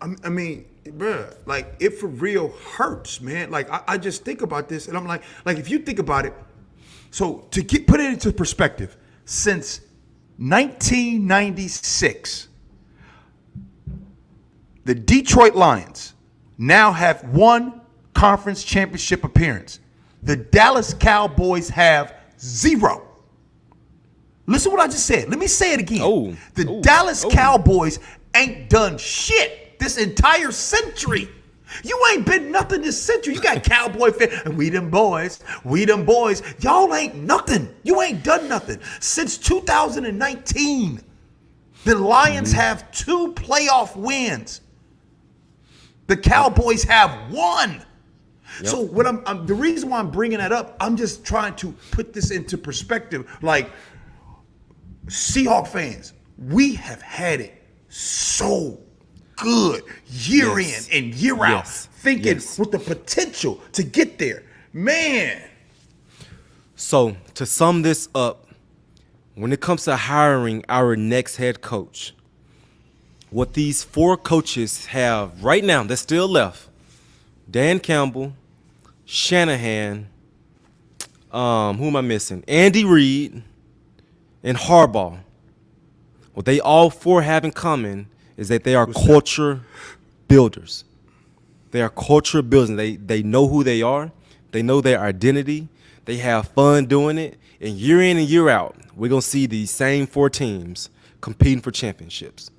I mean, bruh, like, it for real hurts, man. Like, I just think about this, and I'm like if you think about it, so to put it into perspective, since 1996, the Detroit Lions now have one conference championship appearance. The Dallas Cowboys have 0. Listen to what I just said. Let me say it again. The Dallas Cowboys ain't done shit this entire century. You ain't been nothing this century. You got Cowboy fans, and we them boys. Y'all ain't nothing. You ain't done nothing. Since 2019, the Lions have 2 playoff wins. The Cowboys have 1. Yep. So what the reason why I'm bringing that up, I'm just trying to put this into perspective. Like, Seahawks fans, we have had it so good year in and year out, thinking with the potential to get there. Man. So to sum this up, when it comes to hiring our next head coach, what these 4 coaches have right now that's still left, Dan Campbell, Shanahan, who am I missing? Andy Reid, and Harbaugh. What they all 4 have in common is that they are culture builders. They are culture builders. They know who they are. They know their identity. They have fun doing it. And year in and year out, we're going to see these same 4 teams competing for championships.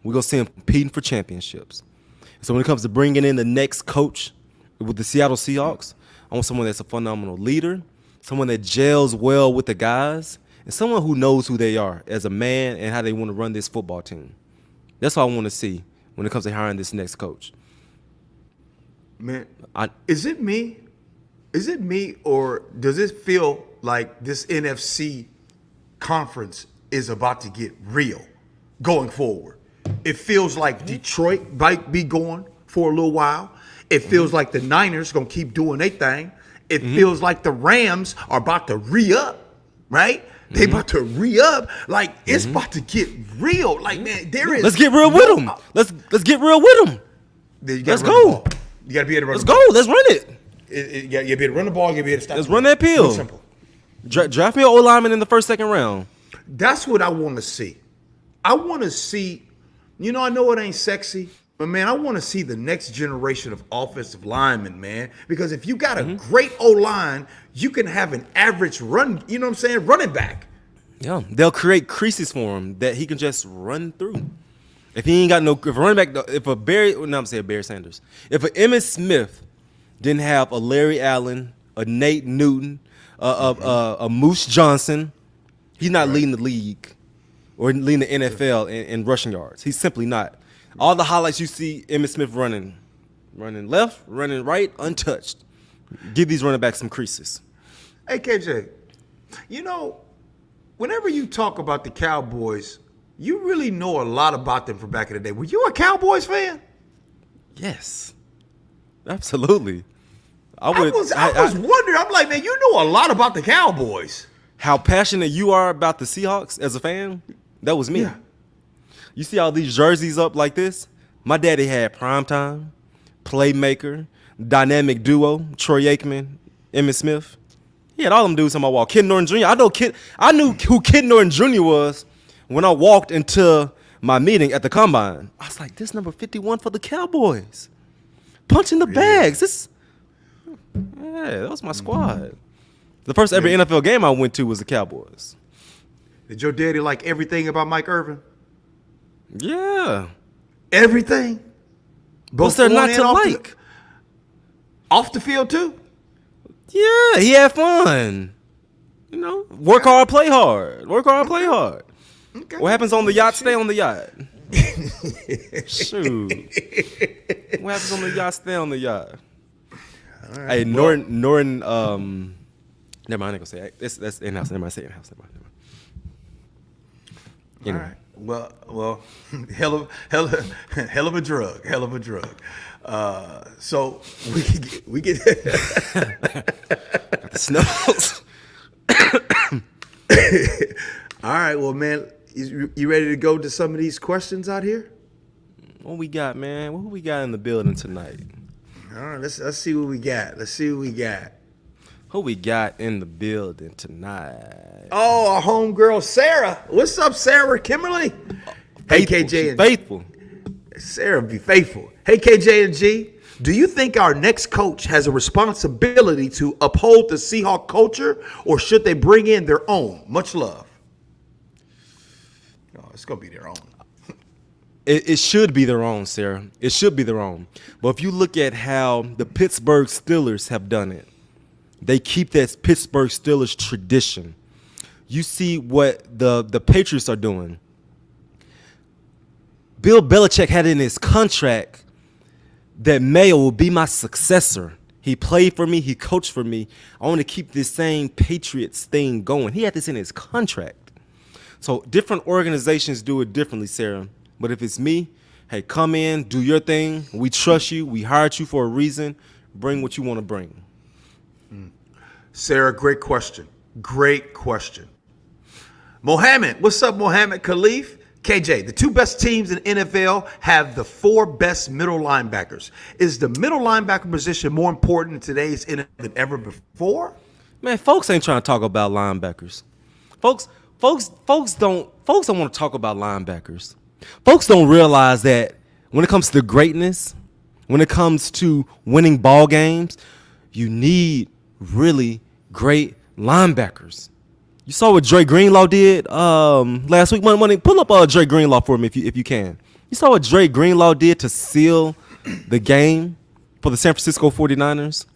We're going to see them competing for championships. So when it comes to bringing in the next coach with the Seattle Seahawks, I want someone that's a phenomenal leader, someone that gels well with the guys, and someone who knows who they are as a man and how they want to run this football team. That's what I want to see when it comes to hiring this next coach. Man, is it me? Is it me, or does it feel like this NFC conference is about to get real going forward? It feels like Detroit might be going for a little while. It feels like the Niners going to keep doing their thing. It feels like the Rams are about to re-up, right? They about to re-up. Like, it's about to get real. Like, man, there is. Let's get real with them. Let's get real with them. Let's go. You got to be able to run the ball. Let's go. Let's run it. You got to be able to run the ball. You got to be able to stop. Let's run that pill. Real simple. Draft me an O-lineman in the first, second round. That's what I want to see. I want to see, I know it ain't sexy, but, man, I want to see the next generation of offensive linemen, man. Because if you got a great O-line, you can have an average run, running back. Yeah, they'll create creases for him that he can just run through. If he ain't got if a running back, Barry Sanders, if a Emmitt Smith didn't have a Larry Allen, a Nate Newton, a Moose Johnson, he's not leading the league or leading the NFL in rushing yards. He's simply not. All the highlights you see Emmitt Smith running left, running right, untouched. Give these running backs some creases. Hey, KJ, whenever you talk about the Cowboys, you really know a lot about them from back in the day. Were you a Cowboys fan? Yes, absolutely. I was wondering. I'm like, man, you know a lot about the Cowboys. How passionate you are about the Seahawks as a fan? That was me. Yeah. You see all these jerseys up like this? My daddy had primetime, playmaker, dynamic duo, Troy Aikman, Emmitt Smith. He had all them dudes on my wall. Kid Norton Jr. I knew who Kid Norton Jr. was when I walked into my meeting at the combine. I was like, this number 51 for the Cowboys. Punching the bags. That was my squad. The first ever NFL game I went to was the Cowboys. Did your daddy like everything about Mike Irvin? Yeah. Everything? What's there not to like? Off the field, too? Yeah, he had fun. You know, work hard, play hard. Work hard, play hard. Okay. What happens on the yacht, stay on the yacht. Shoot. What happens on the yacht, stay on the yacht. All right. Hey, Norton, never mind, I ain't gonna say it. That's in-house. Never mind, say in-house. Never mind. Anyway. All right. Well, hell of a drug. So we get got the snuffles. All right, well, man, you ready to go to some of these questions out here? What we got, man? What we got in the building tonight? All right, let's see what we got. Who we got in the building tonight? Oh, our homegirl Sarah. What's up, Sarah Kimberly? Hey, KJ and faithful. Sarah be faithful. Hey, KJ and G. Do you think our next coach has a responsibility to uphold the Seahawk culture, or should they bring in their own? Much love. Oh, it's gonna be their own. It should be their own, Sarah. It should be their own. But if you look at how the Pittsburgh Steelers have done it, they keep that Pittsburgh Steelers tradition. You see what the Patriots are doing. Bill Belichick had in his contract that Mayo will be my successor. He played for me. He coached for me. I want to keep this same Patriots thing going. He had this in his contract. So different organizations do it differently, Sarah. But if it's me, hey, come in, do your thing. We trust you. We hired you for a reason. Bring what you want to bring. Sarah, great question. Mohammed, what's up, Mohammed Khalif? KJ, the two best teams in NFL have the four best middle linebackers. Is the middle linebacker position more important in today's NFL than ever before? Man, folks ain't trying to talk about linebackers. Folks don't want to talk about linebackers. Folks don't realize that when it comes to greatness, when it comes to winning ball games, you need really great linebackers. You saw what Dre Greenlaw did last week. Money, pull up Dre Greenlaw for me if you can. You saw what Dre Greenlaw did to seal the game for the San Francisco 49ers?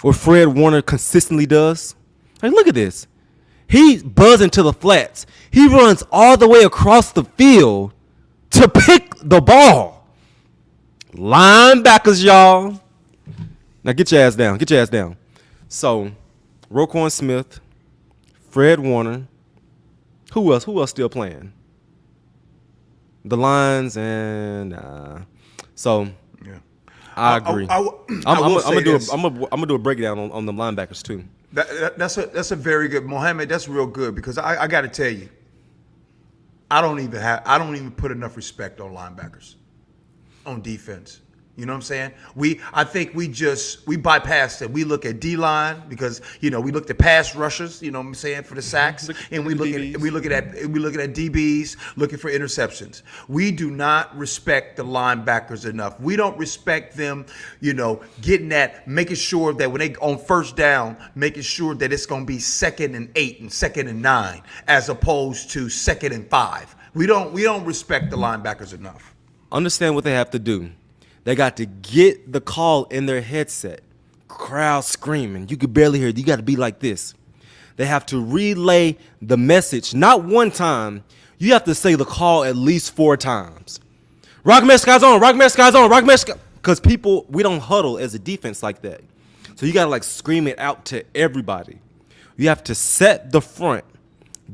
What Fred Warner consistently does? Hey, look at this. He's buzzing to the flats. He runs all the way across the field to pick the ball. Linebackers, y'all. Now get your ass down. So, Roquan Smith, Fred Warner. Who else still playing? The Lions and so yeah. I agree. I'm gonna do a breakdown on the linebackers too. That's a very good, Mohammed. That's real good because I got to tell you, I don't even put enough respect on linebackers, on defense. You know what I'm saying? I think we bypassed it. We look at D-line because, we looked at pass rushers, you know what I'm saying, for the sacks, and we look at DBs looking for interceptions. We do not respect the linebackers enough. We don't respect them, getting that, making sure that when they on first down, making sure that it's going to be 2nd and 8 and 2nd and 9 as opposed to 2nd and 5. We don't respect the linebackers enough. Understand what they have to do. They got to get the call in their headset. Crowd screaming. You could barely hear it. You got to be like this. They have to relay the message, not one time. You have to say the call at least 4 times. Rock mesh guys on. Rock mesh guys on. Rock mesh. Because we don't huddle as a defense like that. So you got to scream it out to everybody. You have to set the front,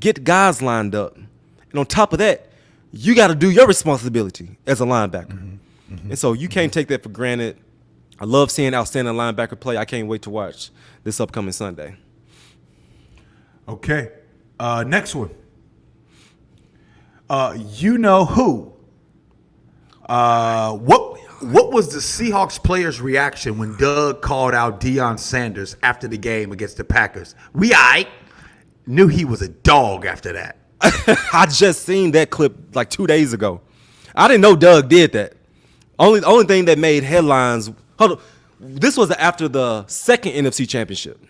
get guys lined up. And on top of that, you got to do your responsibility as a linebacker. Mm-hmm. And so you can't take that for granted. I love seeing outstanding linebacker play. I can't wait to watch this upcoming Sunday. Okay. Next one. You know who? What was the Seahawks players' reaction when Doug called out Deion Sanders after the game against the Packers? Knew he was a dog after that. I just seen that clip like 2 days ago. I didn't know Doug did that. Only thing that made headlines. Hold on. This was after the second NFC Championship.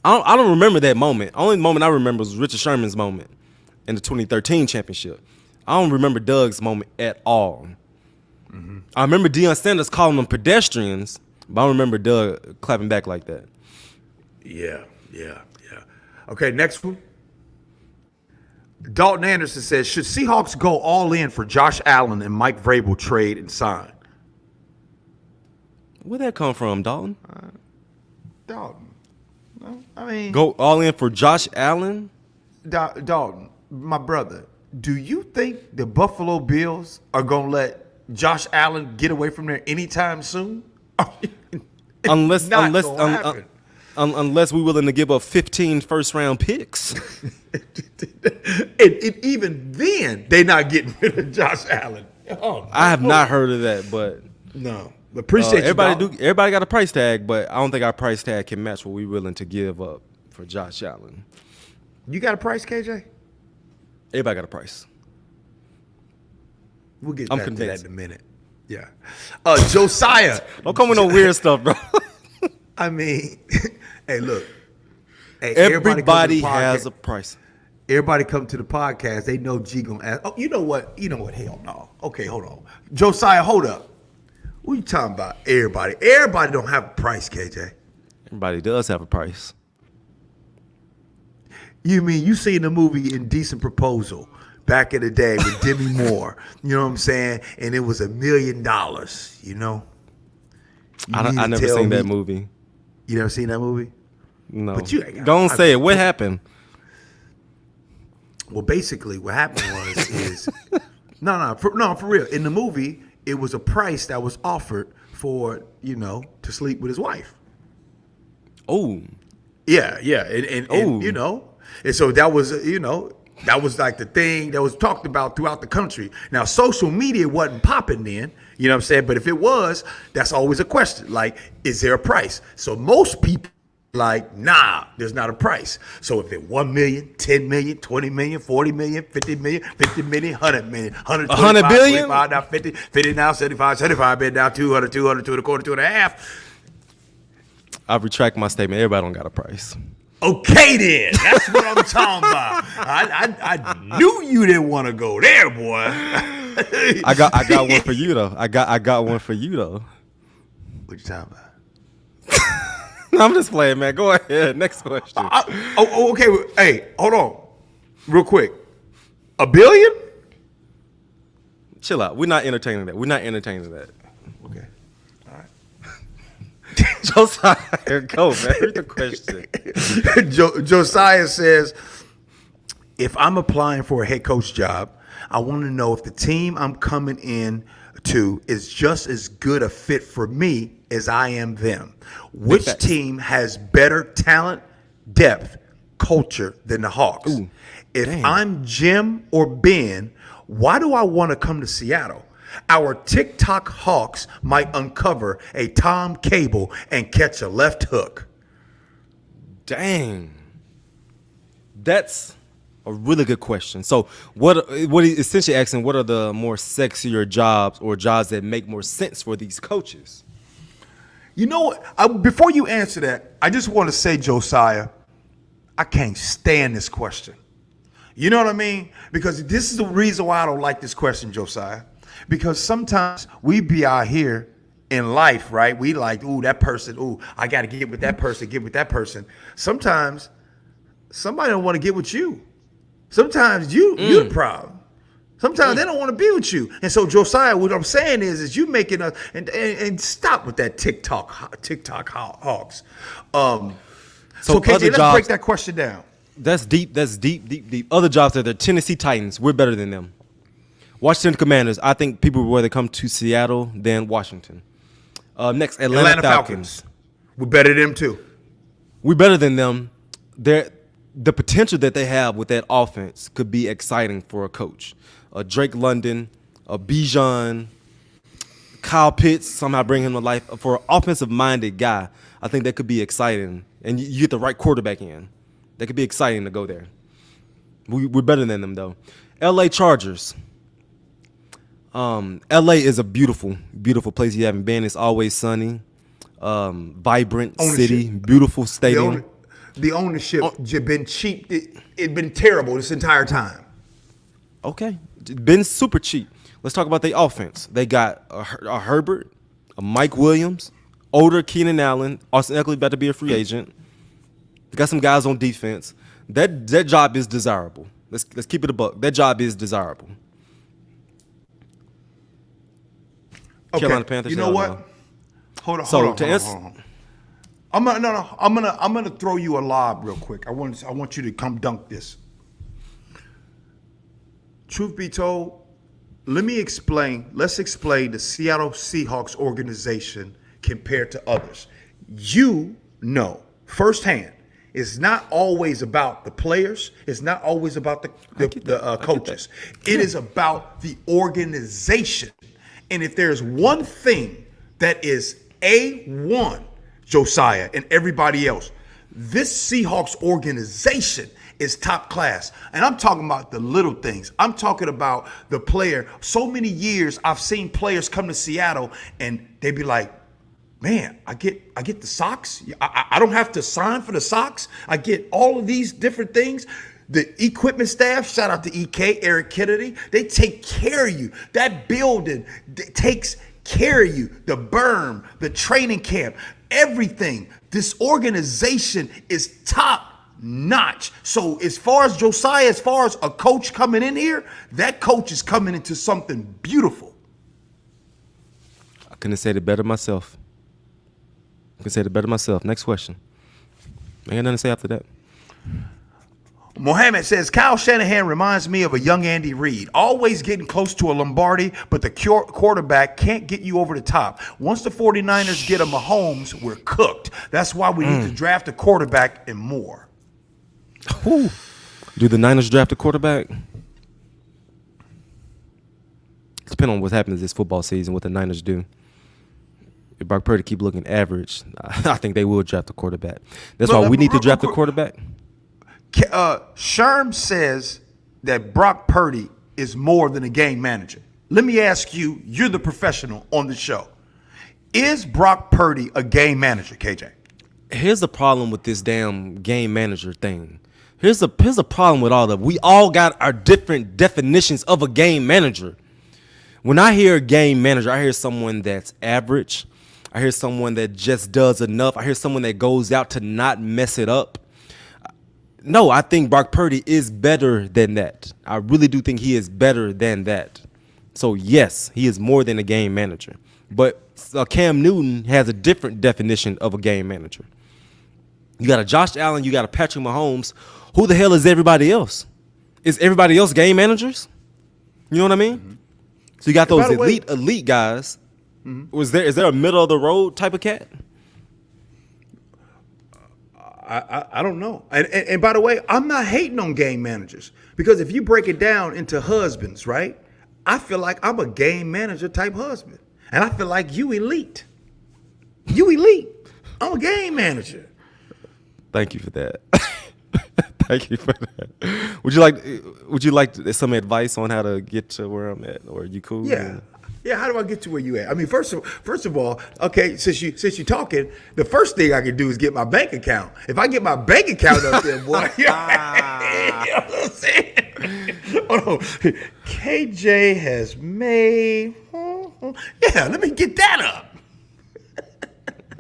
I don't remember that moment. Only moment I remember was Richard Sherman's moment in the 2013 championship. I don't remember Doug's moment at all. Mm-hmm. I remember Deion Sanders calling them pedestrians, but I don't remember Doug clapping back like that. Yeah. Okay, next one. Dalton Anderson says, should Seahawks go all in for Josh Allen and Mike Vrabel trade and sign? Where'd that come from, Dalton? Dalton. No, I mean, go all in for Josh Allen? Dalton, my brother, do you think the Buffalo Bills are going to let Josh Allen get away from there anytime soon? Unless we're willing to give up 15 first-round picks. and even then, they're not getting rid of Josh Allen. Oh, I have not heard of that, but no. Appreciate everybody. Everybody got a price tag, but I don't think our price tag can match what we're willing to give up for Josh Allen. You got a price, KJ? Everybody got a price. We'll get I'm back convinced. to that in a minute. Yeah. Josiah. Don't come with no weird stuff, bro. I mean, hey, look. Hey, everybody has a price. Everybody come to the podcast. They know G gonna ask. Oh, you know what? Hell no. Okay, hold on. Josiah, hold up. What you talking about? Everybody. Everybody don't have a price, KJ. Everybody does have a price. You mean you seen the movie Indecent Proposal back in the day with Demi Moore? You know what I'm saying? And it was $1 million. You know. I never seen that movie. You never seen that movie? No. But you don't say it. What happened? Well, basically, what happened was for real. In the movie, it was a price that was offered for to sleep with his wife. Oh. Yeah, and so that was that was like the thing that was talked about throughout the country. Now, social media wasn't popping then, you know what I'm saying? But if it was, that's always a question. Like, is there a price? So most people like, nah, there's not a price. So if it's 1 million, 10 million, 20 million, 40 million, 50 million, 50 million, 100 million, 100 billion, 25 now 50, 50 now 75 been now 200, 200, 2.25, 2.5. I retract my statement. Everybody don't got a price. Okay, then. That's what I'm talking about. I knew you didn't want to go there, boy. I got one for you though. I got one for you though. What you talking about? No, I'm just playing, man. Go ahead. Next question. Okay. Hey, hold on, real quick. $1 billion? Chill out. We're not entertaining that. Okay. All right. Josiah, go, man. Read the question. Josiah says, if I'm applying for a head coach job, I want to know if the team I'm coming in to is just as good a fit for me as I am them. Which team has better talent, depth, culture than the Hawks? Ooh, if damn. I'm Jim or Ben, why do I want to come to Seattle? Our TikTok Hawks might uncover a Tom Cable and catch a left hook. Dang. That's a really good question. So what he's essentially asking, what are the more sexier jobs or jobs that make more sense for these coaches? You know what? Before you answer that, I just want to say, Josiah, I can't stand this question. You know what I mean? Because this is the reason why I don't like this question, Josiah. Because sometimes we be out here in life, right? We like, ooh, that person, ooh, I got to get with that person, Sometimes somebody don't want to get with you. Sometimes you're the problem. Sometimes they don't want to be with you. And so, Josiah, what I'm saying is you making a and stop with that TikTok Hawks. So KJ, let's break that question down. That's deep. Other jobs are the Tennessee Titans. We're better than them. Washington Commanders. I think people would rather come to Seattle than Washington. Next, Atlanta Falcons. We're better than them too. We're better than them. The potential that they have with that offense could be exciting for a coach. Drake London, Bijan, Kyle Pitts, somehow bring him to life. For an offensive-minded guy, I think that could be exciting. And you get the right quarterback in. That could be exciting to go there. We're better than them, though. L.A. Chargers. L.A. is a beautiful, beautiful place. You haven't been. It's always sunny. Vibrant city. Beautiful stadium. The ownership been cheap. It's been terrible this entire time. Okay. Been super cheap. Let's talk about the offense. They got a Herbert, a Mike Williams, older Keenan Allen, Austin Eckler about to be a free agent. They got some guys on defense. That job is desirable. Let's keep it a buck. That job is desirable. Okay. Carolina Panthers. You know what? Hold on. I'm gonna throw you a lob real quick. I want you to come dunk this. Truth be told, let's explain the Seattle Seahawks organization compared to others. You know firsthand, it's not always about the players. It's not always about the coaches. It is about the organization. And if there's one thing that is A1, Josiah and everybody else, this Seahawks organization is top class. And I'm talking about the little things. I'm talking about the player. So many years I've seen players come to Seattle and they be like, man, I get the socks. I don't have to sign for the socks. I get all of these different things. The equipment staff, shout out to EK, Eric Kennedy, they take care of you. That building takes care of you. The berm, the training camp, everything. This organization is top notch. So as far as Josiah, as far as a coach coming in here, that coach is coming into something beautiful. I couldn't have said it better myself. Next question. I ain't got nothing to say after that. Mohammed says, Kyle Shanahan reminds me of a young Andy Reid, always getting close to a Lombardi, but the quarterback can't get you over the top. Once the 49ers get a Mahomes, we're cooked. That's why we need to draft a quarterback and more. Ooh. Do the Niners draft a quarterback? Depending on what happens this football season, what the Niners do. If Brock Purdy keep looking average, I think they will draft a quarterback. That's why we need to draft a quarterback. Sherm says that Brock Purdy is more than a game manager. Let me ask you, you're the professional on the show. Is Brock Purdy a game manager, KJ? Here's the problem with this damn game manager thing. Here's the problem with all of it. We all got our different definitions of a game manager. When I hear a game manager, I hear someone that's average. I hear someone that just does enough. I hear someone that goes out to not mess it up. No, I think Brock Purdy is better than that. I really do think he is better than that. So, yes, he is more than a game manager. But Cam Newton has a different definition of a game manager. You got a Josh Allen, you got a Patrick Mahomes. Who the hell is everybody else? Is everybody else game managers? You know what I mean? Mm-hmm. So you got those elite guys. Mm-hmm. Is there a middle of the road type of cat? I don't know. And by the way, I'm not hating on game managers, because if you break it down into husbands, right? I feel like I'm a game manager type husband. And I feel like you elite. You elite. I'm a game manager. Thank you for that. Thank you for that. Would you like some advice on how to get to where I'm at, or are you cool? Yeah. Yeah, how do I get to where you at? I mean, first of all, okay, since you're talking, the first thing I can do is get my bank account. If I get my bank account up there, boy, you know what I'm saying? Hold on. KJ has made, yeah, let me get that up.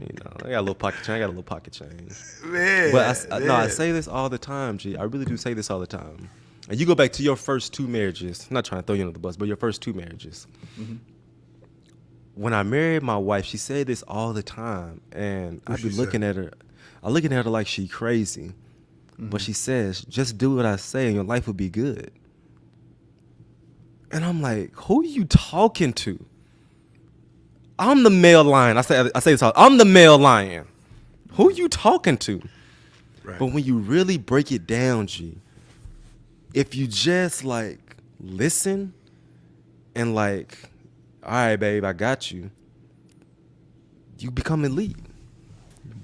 You know, I got a little pocket change. Man, but I say this all the time, G. I really do say this all the time. And you go back to your first two marriages. I'm not trying to throw you under the bus, but your first two marriages. Mm-hmm. When I married my wife, she said this all the time, and I'd be looking at her. I looking at her like she crazy, but she says, "Just do what I say, and your life will be good." And I'm like, "Who are you talking to?" I'm the male lion. I say this all. I'm the male lion. Who you talking to? Right. But when you really break it down, G, if you just like listen and like, all right, babe, I got you. You become elite.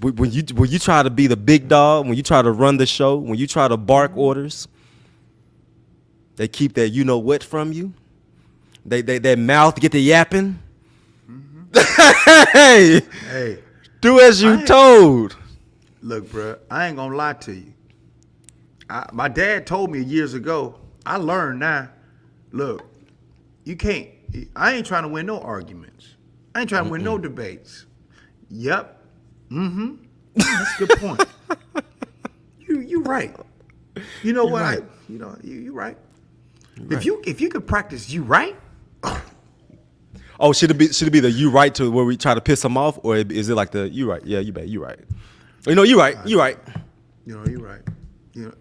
When you try to be the big dog, when you try to run the show, when you try to bark orders, they keep that you know what from you. Their mouth get to yapping. Hey, do as you told. Look, bro, I ain't gonna lie to you. My dad told me years ago. I learned now. Look, you can't. I ain't trying to win no arguments. I ain't trying to win no debates. Yep. That's a good point. You right. You know what? Right. You right. If you could practice you right. Oh, should it be the you right to where we try to piss them off, or is it like the you right? Yeah, you bet you right. You know you right. You right. You right. You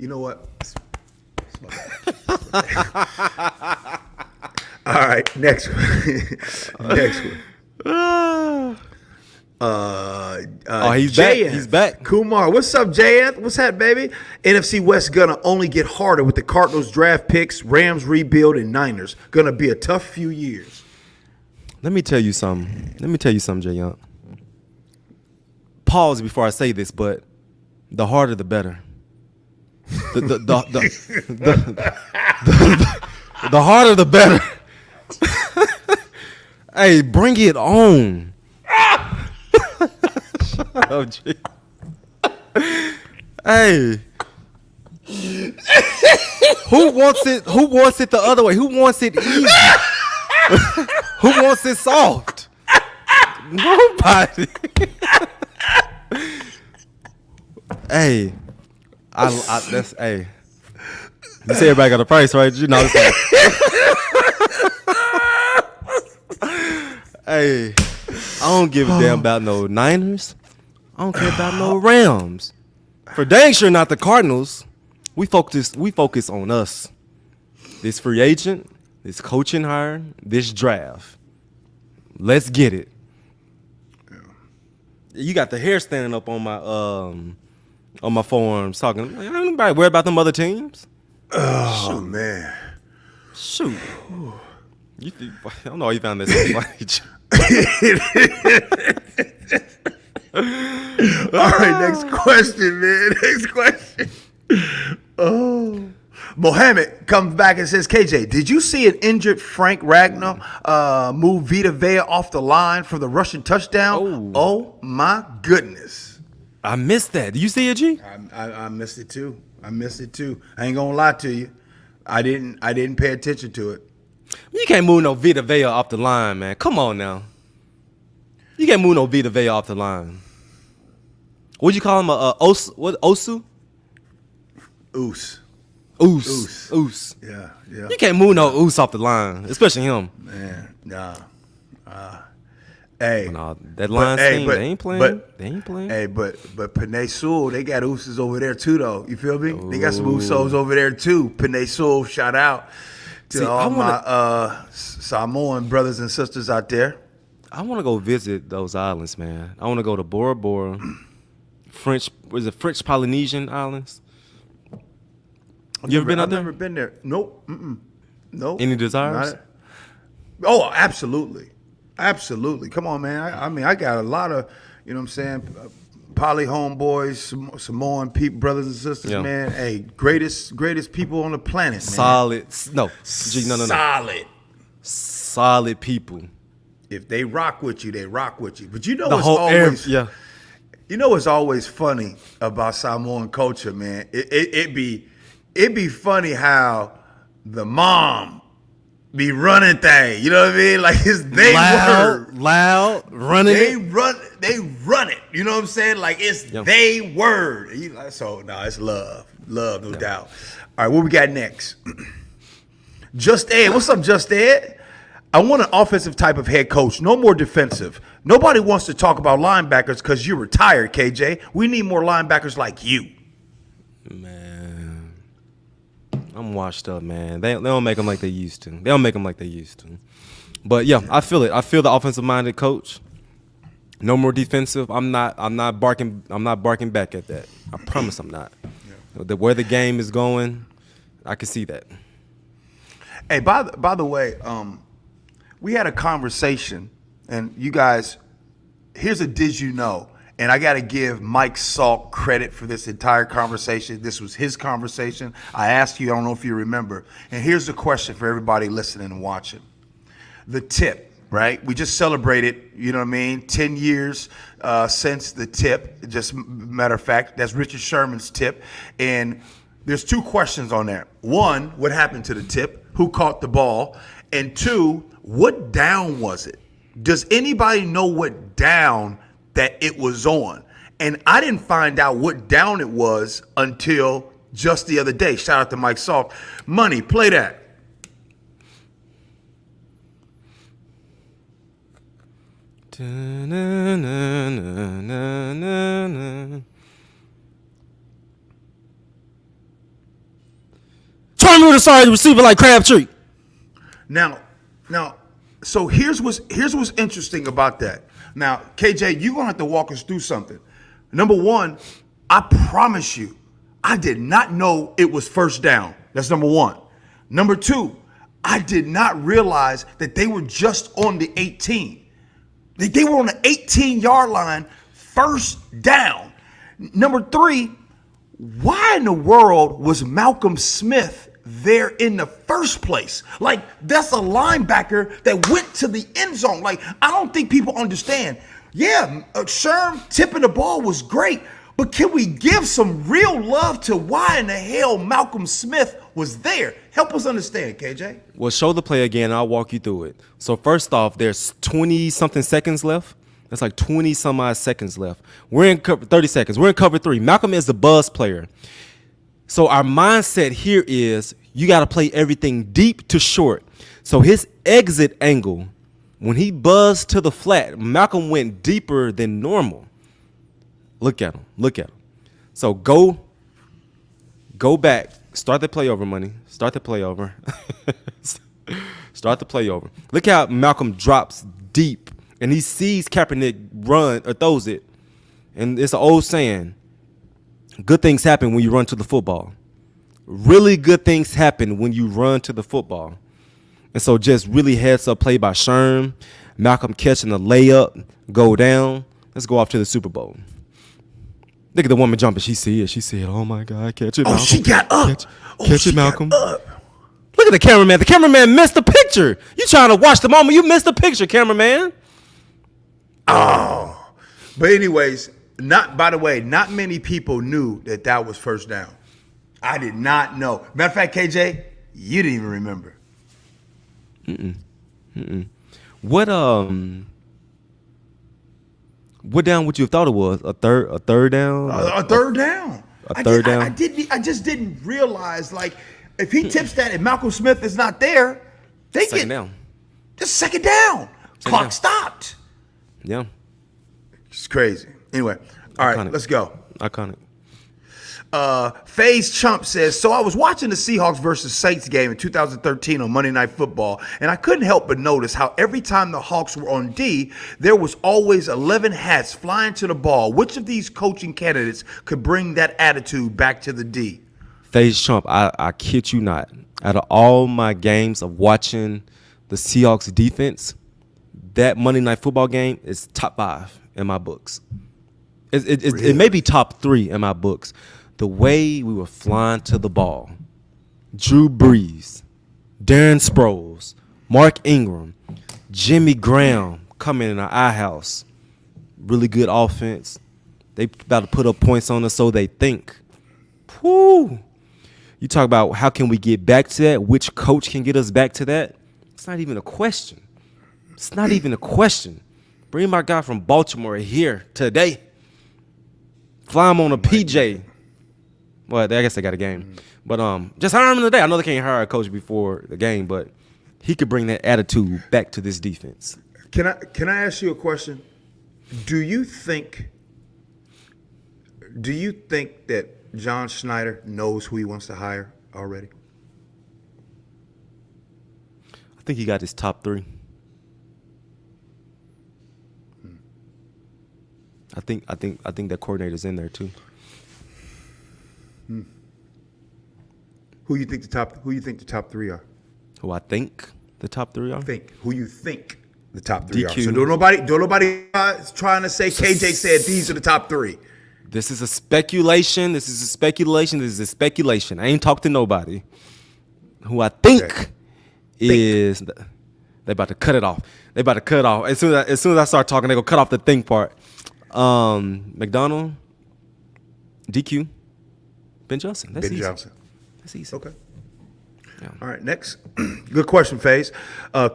know what? All right, next one. Next one. He's back. He's back. Kumar, what's up, JF? What's that, baby? NFC West gonna only get harder with the Cardinals draft picks, Rams rebuild, and Niners. Gonna be a tough few years. Let me tell you something, Jay Young. Pause before I say this, but the harder the better. The harder the better. Hey, bring it on. Oh, gee. Hey. Who wants it the other way? Who wants it easy? Who wants it soft? Nobody. Hey. That's hey. You say everybody got a price, right? You know hey. I don't give a damn about no Niners. I don't care about no Rams. For dang sure not the Cardinals. We focus on us. This free agent, this coaching hire, this draft. Let's get it. Yeah. You got the hair standing up on my forearms talking. Ain't nobody worry about them other teams. Oh, shoot. Man. Shoot. I don't know how you found this so funny. All right, next question, man. Next question. Oh. Mohammed comes back and says, KJ, did you see an injured Frank Ragnow move Vita Vea off the line for the Russian touchdown? Oh my goodness. I missed that. Do you see it, G? I missed it too. I ain't gonna lie to you. I didn't pay attention to it. You can't move no Vita Vea off the line, man. Come on now. You can't move no Vita Vea off the line. What'd you call him? Osu? Oos. Yeah. You can't move no Oos off the line, especially him. Man, nah. Hey, no, that line scheme, they ain't playing. Hey, but Panay Sewell, they got Ooses over there too, though. You feel me? Ooh. They got some Usos over there too. Panay Sewell, shout out to all my Samoan brothers and sisters out there. I want to go visit those islands, man. I want to go to Bora Bora, French Polynesian islands. You ever been out there? I've never been there. Nope. Nope. Any desires? Oh, absolutely. Come on, man. I mean, I got a lot of, you know what I'm saying, poly homeboys, Samoan people, brothers and sisters, man. Hey, greatest people on the planet, man. Solid people. If they rock with you, they rock with you. But you know you know what's always funny about Samoan culture, man? It'd be funny how the mom be running things. You know what I mean? Like it's they word. Loud, running they run it. You know what I'm saying? Like it's they word. So no, it's love, no doubt. All right, what we got next? Just Ed, what's up, Just Ed? I want an offensive type of head coach, no more defensive. Nobody wants to talk about linebackers because you're retired, KJ. We need more linebackers like you. Man, I'm washed up, man. They don't make them like they used to. But yeah, I feel it. I feel the offensive minded coach. No more defensive. I'm not barking back at that. I promise I'm not. Yeah. Where the game is going, I can see that. Hey, by the way, we had a conversation, and you guys, here's a did you know? And I got to give Mike Salk credit for this entire conversation. This was his conversation. I asked you, I don't know if you remember. And here's the question for everybody listening and watching. The tip, right? We just celebrated, 10 years since the tip. Just matter of fact, that's Richard Sherman's tip. And there's two questions on there. One, what happened to the tip? Who caught the ball? And two, what down was it? Does anybody know what down that it was on? And I didn't find out what down it was until just the other day. Shout out to Mike Salk. Money, play that. Trying to decide the receiver like Crabtree. Now, so here's what's interesting about that. Now, KJ, you're gonna have to walk us through something. Number one, I promise you, I did not know it was first down. That's number one. Number two, I did not realize that they were just on the 18. They were on the 18-yard line, first down. Number three, why in the world was Malcolm Smith there in the first place? Like, that's a linebacker that went to the end zone. Like, I don't think people understand. Yeah, Sherm tipping the ball was great, but can we give some real love to why in the hell Malcolm Smith was there? Help us understand, KJ. Well, show the play again. I'll walk you through it. So first off, there's 20-something seconds left. That's like 20-some-odd seconds left. We're in 30 seconds. We're in cover 3. Malcolm is the buzz player. So our mindset here is you got to play everything deep to short. So his exit angle, when he buzzed to the flat, Malcolm went deeper than normal. Look at him. Look at him. So go back. Start the play over, money. Start the play over. Start the play over. Look how Malcolm drops deep, and he sees Kaepernick run or throws it. And it's an old saying, good things happen when you run to the football. Really good things happen when you run to the football. And so just really heads up play by Sherm. Malcolm catching the layup, go down. Let's go off to the Super Bowl. Look at the woman jumping. She see it. She said, oh, my God, catch it, Malcolm. Oh, she got up. Catch it, Malcolm. Look at the cameraman. The cameraman missed the picture. You trying to watch the moment. You missed the picture, cameraman. Oh. But anyways, not many people knew that was first down. I did not know. Matter of fact, KJ, you didn't even remember. What down would you have thought it was? A third down? A third down. A third down? I just didn't realize, like, if he tips that and Malcolm Smith is not there, they second get down. Just second down. Clock down. stopped. Yeah. It's crazy. Anyway, all right, Iconic. let's go. Iconic. FaZe Chump says, so I was watching the Seahawks versus Saints game in 2013 on Monday Night Football, and I couldn't help but notice how every time the Hawks were on D, there was always 11 hats flying to the ball. Which of these coaching candidates could bring that attitude back to the D? FaZe Chump, I kid you not. Out of all my games of watching the Seahawks defense, that Monday Night Football game is top 5 in my books. It may be top 3 in my books. The way we were flying to the ball, Drew Brees, Darren Sproles, Mark Ingram, Jimmy Graham coming in our house. Really good offense. They about to put up points on us, so they think. Whew. You talk about how can we get back to that? Which coach can get us back to that? It's not even a question. It's not even a question. Bring my guy from Baltimore here today. Fly him on a PJ. Well, I guess they got a game. But just hire him today. I know they can't hire a coach before the game, but he could bring that attitude back to this defense. Can I ask you a question? Do you think that John Schneider knows who he wants to hire already? I think he got his top 3. I think that coordinator's in there too. Who you think the top 3 are? Who I think the top 3 are? Who you think the top 3 are? DQ. So don't nobody trying to say KJ said these are the top 3. This is a speculation. I ain't talked to nobody. Who I think is they about to cut it off. As soon as I start talking, they gonna cut off the think part. Macdonald, DQ, Ben Johnson. That's easy. That's easy. Okay. Yeah. All right, next. Good question, FaZe.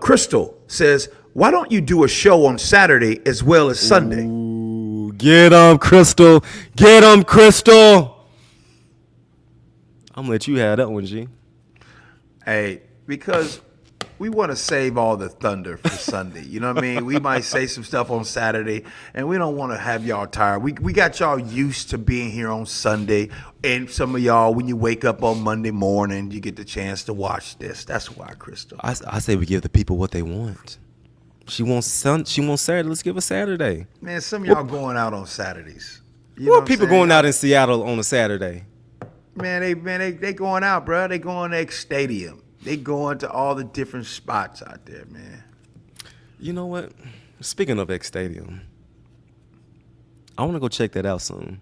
Crystal says, why don't you do a show on Saturday as well as Sunday? Ooh, get 'em, Crystal. Get 'em, Crystal. I'm gonna let you have that one, G. Hey, because we want to save all the thunder for Sunday. You know what I mean? We might say some stuff on Saturday, and we don't want to have y'all tired. We got y'all used to being here on Sunday, and some of y'all, when you wake up on Monday morning, you get the chance to watch this. That's why, Crystal. I say we give the people what they want. She wants Saturday. Let's give her Saturday. Man, some of y'all going out on Saturdays. You know What what people I'm saying? going out in Seattle on a Saturday? Man, they going out, bro. They going to X Stadium. They going to all the different spots out there, man. You know what? Speaking of X Stadium, I want to go check that out soon.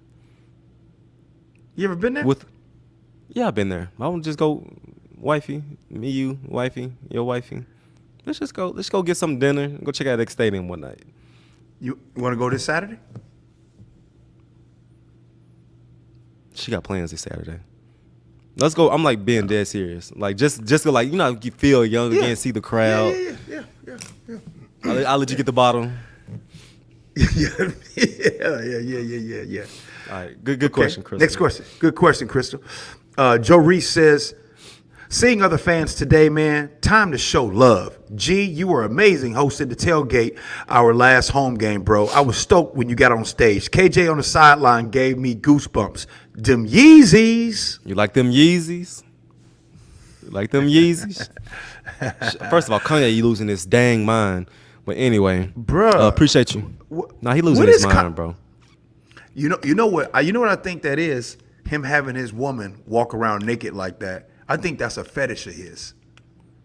You ever been there? Yeah, I've been there. I want to just go, wifey, me, you, wifey, your wifey. Let's go get some dinner and go check out X Stadium one night. You want to go this Saturday? She got plans this Saturday. Let's go. I'm like being dead serious. Like just go, like, you know, you feel young again, see the crowd. Yeah. I'll let you get the bottle. yeah. All right, good question, Crystal. Next question. Good question, Crystal. Joe Reese says, seeing other fans today, man, time to show love. G, you were amazing hosting the tailgate our last home game, bro. I was stoked when you got on stage. KJ on the sideline gave me goosebumps. Them Yeezys. You like them Yeezys? First of all, Kanye, you losing his dang mind. But anyway, Bruh. Appreciate you. Nah, he losing his mind, bro. You know what I think that is? Him having his woman walk around naked like that. I think that's a fetish of his.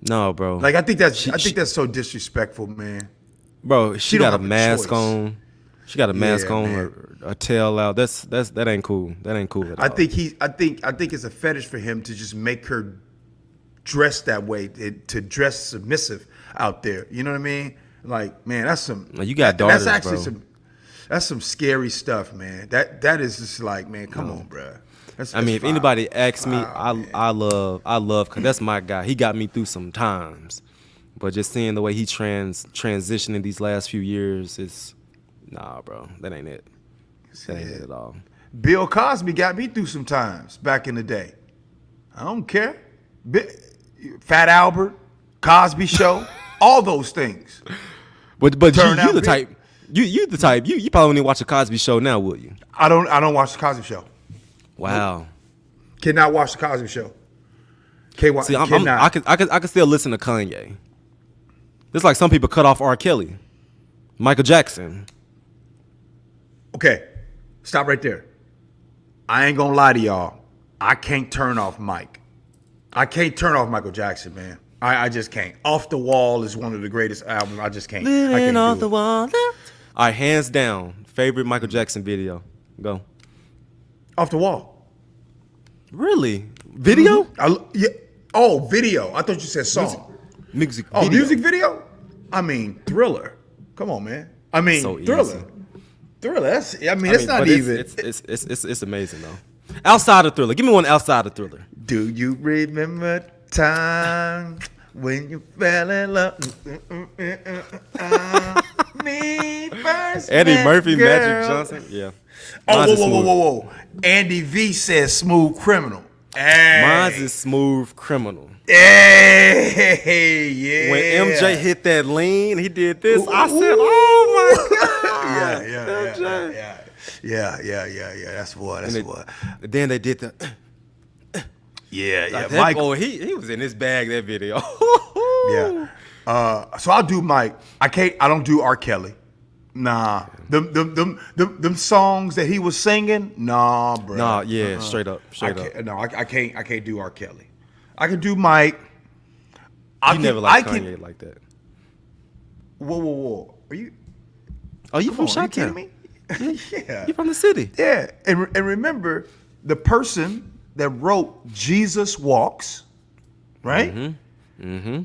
No, bro. Like I think that's so disrespectful, man. Bro, she got a mask choice. on. She got a mask on, man. her tail out. That ain't cool. That ain't cool at all. I think it's a fetish for him to just make her dress that way, to dress submissive out there. You know what I mean? Like, man, that's some. You got daughters, that's actually bro. That's some scary stuff, man. That is just like, man, come on, bro. I mean, if anybody asks me, I love, cause that's my guy. He got me through some times, but just seeing the way he transitioning these last few years is, nah, bro, that ain't it. That ain't it at all. Bill Cosby got me through some times back in the day. I don't care. Fat Albert, Cosby Show, all those things. But you the type. You the type. You probably wouldn't watch a Cosby Show now, will you? I don't watch the Cosby Show. Wow. Cannot watch the Cosby Show. See, I can still listen to Kanye. It's like some people cut off R. Kelly, Michael Jackson. Okay, stop right there. I ain't gonna lie to y'all. I can't turn off Mike. I can't turn off Michael Jackson, man. I just can't. Off the Wall is one of the greatest albums. I just can't. Living off the wall. All right, hands down, favorite Michael Jackson video. Go. Off the Wall. Really? Video? Yeah. Oh, video. I thought you said song. Music. Oh, video. music video? I mean, Thriller. Come on, man. I mean, So Thriller. easy. Thriller. It's not but even. It's amazing though. Outside of Thriller, give me one outside of Thriller. Do you remember time when you fell in love? Me first. Eddie Murphy, girl. Magic Johnson. Yeah. Oh, whoa. Andy V says Smooth Criminal. Hey. Mine's is Smooth Criminal. Hey, yeah. When MJ hit that lean, he did this. I said, "Oh my god!" Yeah. That's what. Then they did the. Yeah. Like Mike. Oh, he was in his bag that video. Yeah. So I'll do Mike. I don't do R. Kelly. Nah, them songs that he was singing, nah, bro. Nah, yeah, straight up. No, I can't do R. Kelly. I can do Mike. You never liked Kanye like that. Whoa. Are you? Oh, you from Are you kidding Chi-Town? me? Yeah. You from the city? Yeah, and remember the person that wrote Jesus Walks, right? Mm-hmm.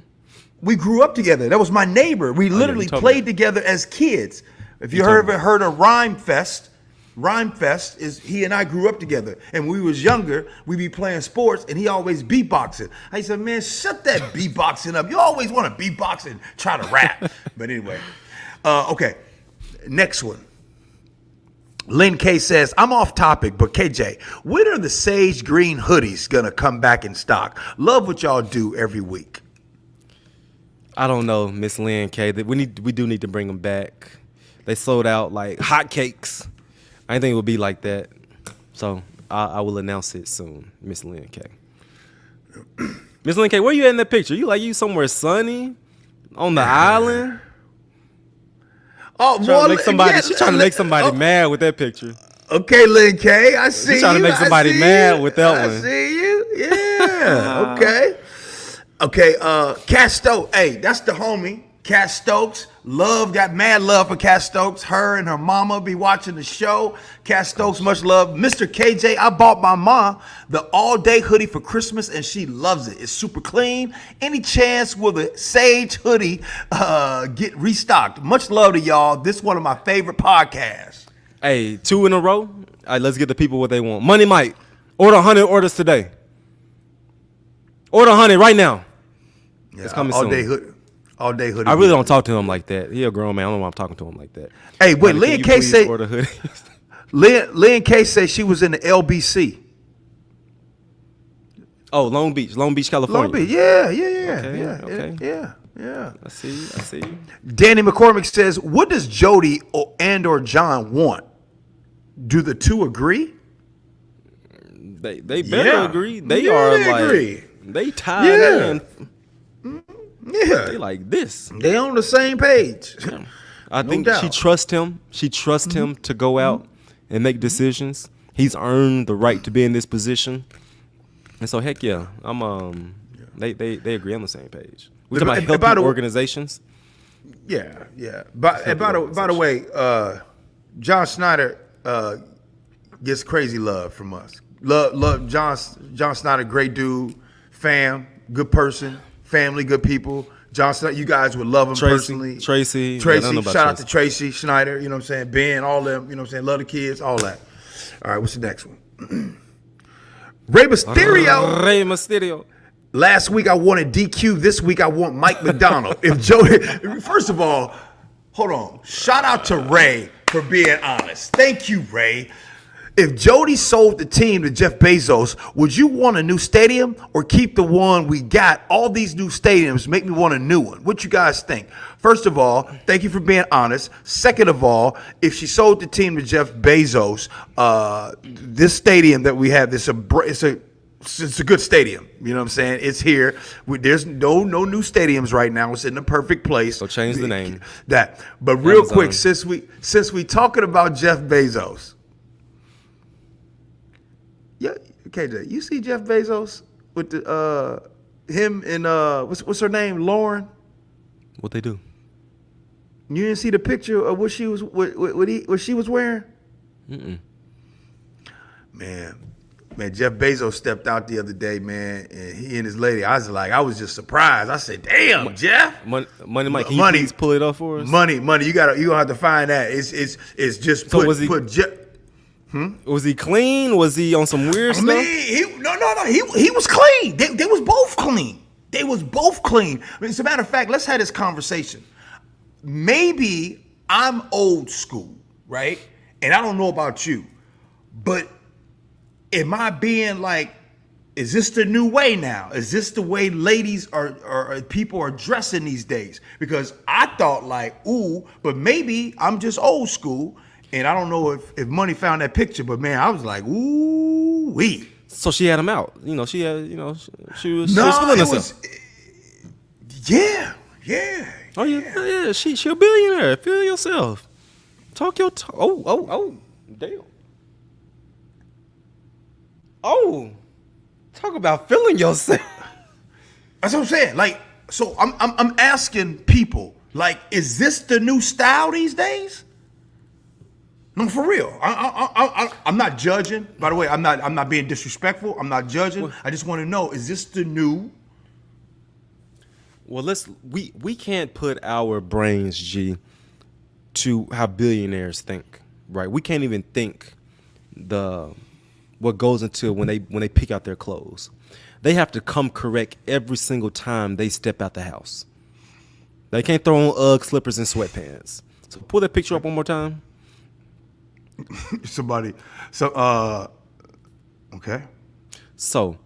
We grew up together. That was my neighbor. We literally played together as kids. If you heard of Rhyme Fest is he and I grew up together. And when we was younger, we be playing sports and he always beatboxing. I said, man, shut that beatboxing up. You always want to beatbox and try to rap. But anyway, okay, next one. Lynn K says, I'm off topic, but KJ, when are the sage green hoodies going to come back in stock? Love what y'all do every week. I don't know, Miss Lynn K. We do need to bring them back. They sold out like hotcakes. I didn't think it would be like that. So I will announce it soon, Miss Lynn K. Miss Lynn K, where you at in that picture? You somewhere sunny? On the island? Oh, she's trying to make somebody mad with that picture. Okay, Lynn K, I see you. She's trying to make somebody mad with that one. I see you. Yeah. Okay, Cat Stokes. Hey, that's the homie. Cat Stokes. Got mad love for Cat Stokes. Her and her mama be watching the show. Cat Stokes, much love. Mr. KJ, I bought my mom the all-day hoodie for Christmas, and she loves it. It's super clean. Any chance will the Sage hoodie get restocked? Much love to y'all. This is one of my favorite podcasts. Hey, 2 in a row. All right, let's get the people what they want. Money Mike, order 100 orders today. Order 100 right now. Yeah, it's coming soon. All day hoodie. I really don't talk to him like that. He a grown man. I don't know why I'm talking to him like that. Hey, wait, Lynn K said Lynn K said she was in the LBC. Oh, Long Beach, California. Long Beach, yeah. I see you. Danny McCormick says, what does Jody or John want? Do the two agree? They better agree. They agree. They tied in. Yeah, they like this. They on the same page. Yeah. I think she trusts him. She trusts him to go out and make decisions. He's earned the right to be in this position, and so heck yeah, They agree on the same page. We're talking about healthy organizations. Yeah. By the way, John Snyder gets crazy love from us. Love John Snyder, great dude, fam, good person. Family, good people. Johnson, you guys would love him personally. Tracy. Shout out to Tracy Schneider, you know what I'm saying? Ben, all them, you know what I'm saying? Love the kids, all that. All right, what's the next one? Rey Mysterio. Last week I wanted DQ. This week I want Mike Macdonald. First of all, hold on. Shout out to Ray for being honest. Thank you, Ray. If Jody sold the team to Jeff Bezos, would you want a new stadium or keep the one we got? All these new stadiums make me want a new one. What you guys think? First of all, thank you for being honest. Second of all, if she sold the team to Jeff Bezos, this stadium that we have, it's a good stadium. You know what I'm saying? It's here. There's no new stadiums right now. It's in the perfect place. So change the name. But real quick, since we talking about Jeff Bezos. Yeah, KJ, you see Jeff Bezos with the him and what's her name, Lauren? What they do? You didn't see the picture of what she was what she was wearing? Man, Jeff Bezos stepped out the other day, man, and he and his lady. I was just surprised. I said, "Damn, Jeff." Money, Mike, can you please pull it up for us? Money. You gonna have to find that. It's just so put Jeff. Was he clean? Was he on some weird stuff? No. He was clean. They was both clean. They was both clean. As a matter of fact, let's have this conversation. Maybe I'm old school, right? And I don't know about you, but am I being like, is this the new way now? Is this the way ladies or people are dressing these days? Because I thought like, ooh, but maybe I'm just old school. And I don't know if Money found that picture, but man, I was like, ooh wee. So she had him out. She was feeling herself. Yeah. Oh yeah. She a billionaire. Feel yourself. Talk your talk. Oh, damn. Oh, talk about feeling yourself. That's what I'm saying. Like, so I'm asking people, like, is this the new style these days? No, for real. I'm not judging. By the way, I'm not being disrespectful. I'm not judging. I just want to know, is this the new? Well, we can't put our brains, G, to how billionaires think, right? We can't even think what goes into when they pick out their clothes. They have to come correct every single time they step out the house. They can't throw on Ugg slippers and sweatpants. So pull that picture up one more time. Okay. So,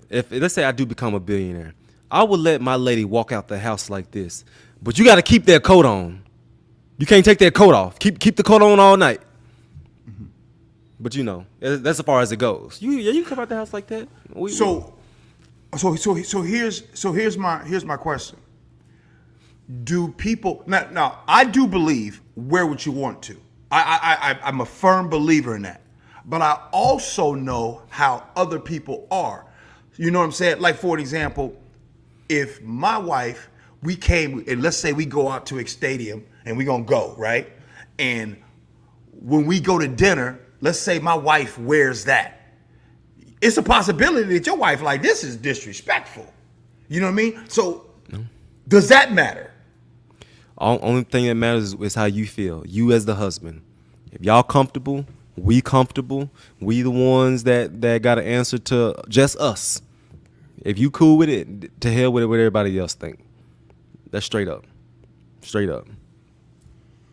if let's say I do become a billionaire, I would let my lady walk out the house like this. But you got to keep that coat on. You can't take that coat off. Keep the coat on all night. Mm-hmm. But you know, that's as far as it goes. You come out the house like that. So here's my question. Do people now? I do believe wear what you want to. I'm a firm believer in that. But I also know how other people are. You know what I'm saying? Like, for example, if my wife, we came, and let's say we go out to a stadium and we're going to go, right? And when we go to dinner, let's say my wife wears that. It's a possibility that your wife like, this is disrespectful. You know what I mean? So does that matter? Only thing that matters is how you feel. You as the husband. If y'all comfortable, we comfortable. We the ones that got to answer to just us. If you cool with it, to hell with it, what everybody else think. That's straight up. Straight up.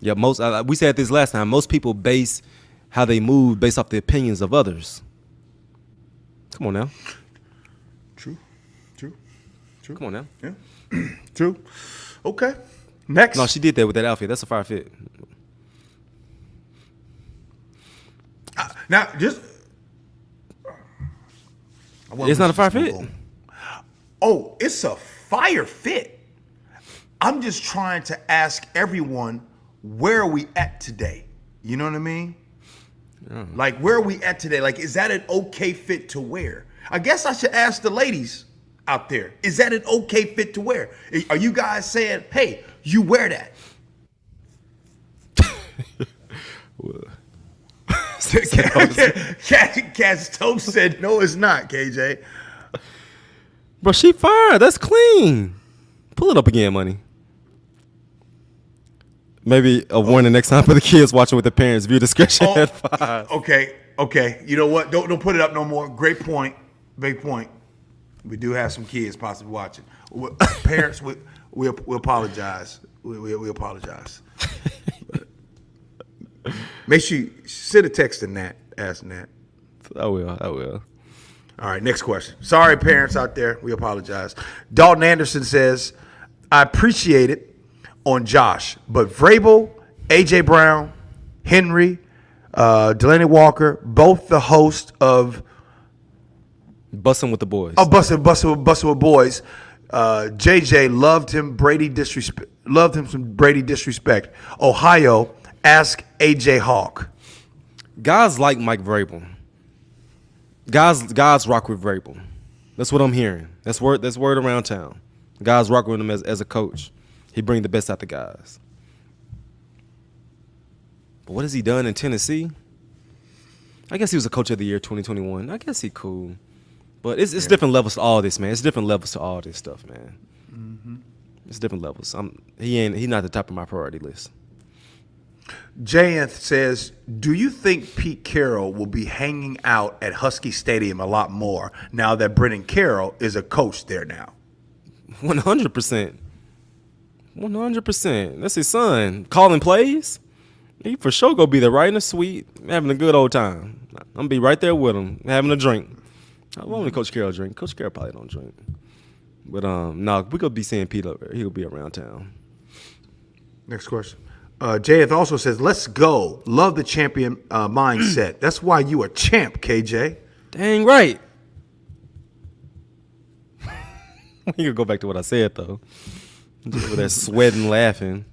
Yeah, we said this last time. Most people base how they move based off the opinions of others. Come on now. True. Come on now. Yeah. True. Okay. Next. No, she did that with that outfit. That's a fire fit. Now, just. It's not a fire fit. Oh, it's a fire fit. I'm just trying to ask everyone, where are we at today? You know what I mean? Yeah. Like, where are we at today? Like, is that an okay fit to wear? I guess I should ask the ladies out there, is that an okay fit to wear? Are you guys saying, hey, you wear that? Cass Stokes said, no, it's not, KJ. Bro, she fire. That's clean. Pull it up again, money. Maybe a warning next time for the kids watching with the parents. View discretion at 5. Okay. You know what? Don't put it up no more. Great point. We do have some kids possibly watching. Parents, we apologize. We apologize. Make sure you send a text to Nat. Ask Nat. I will. All right, next question. Sorry, parents out there. We apologize. Dalton Anderson says, I appreciate it on Josh, but Vrabel, A.J. Brown, Henry, Delaney Walker, both the host of Bussin' with the Boys. Oh, Bussin' with Boys. JJ loved him. Loved him some Brady disrespect. Ohio, ask AJ Hawk. Guys like Mike Vrabel. Guys rock with Vrabel. That's what I'm hearing. That's word around town. Guys rock with him as a coach. He bring the best out the guys. But what has he done in Tennessee? I guess he was a coach of the year 2021. I guess he cool. But it's different levels to all this, man. It's different levels to all this stuff, man. Mm-hmm. It's different levels. He's not the top of my priority list. Jayanth says, do you think Pete Carroll will be hanging out at Husky Stadium a lot more now that Brennan Carroll is a coach there now? 100%. 100%. That's his son. Calling plays. He for sure gonna be there right in the suite, having a good old time. I'm gonna be right there with him, having a drink. I only Coach Carroll drink. Coach Carroll probably don't drink. But no, we gonna be seeing Pete over there. He'll be around town. Next question. JF also says, let's go. Love the champion mindset. That's why you a champ, KJ. Dang right. You can go back to what I said, though. Just over there sweating, laughing.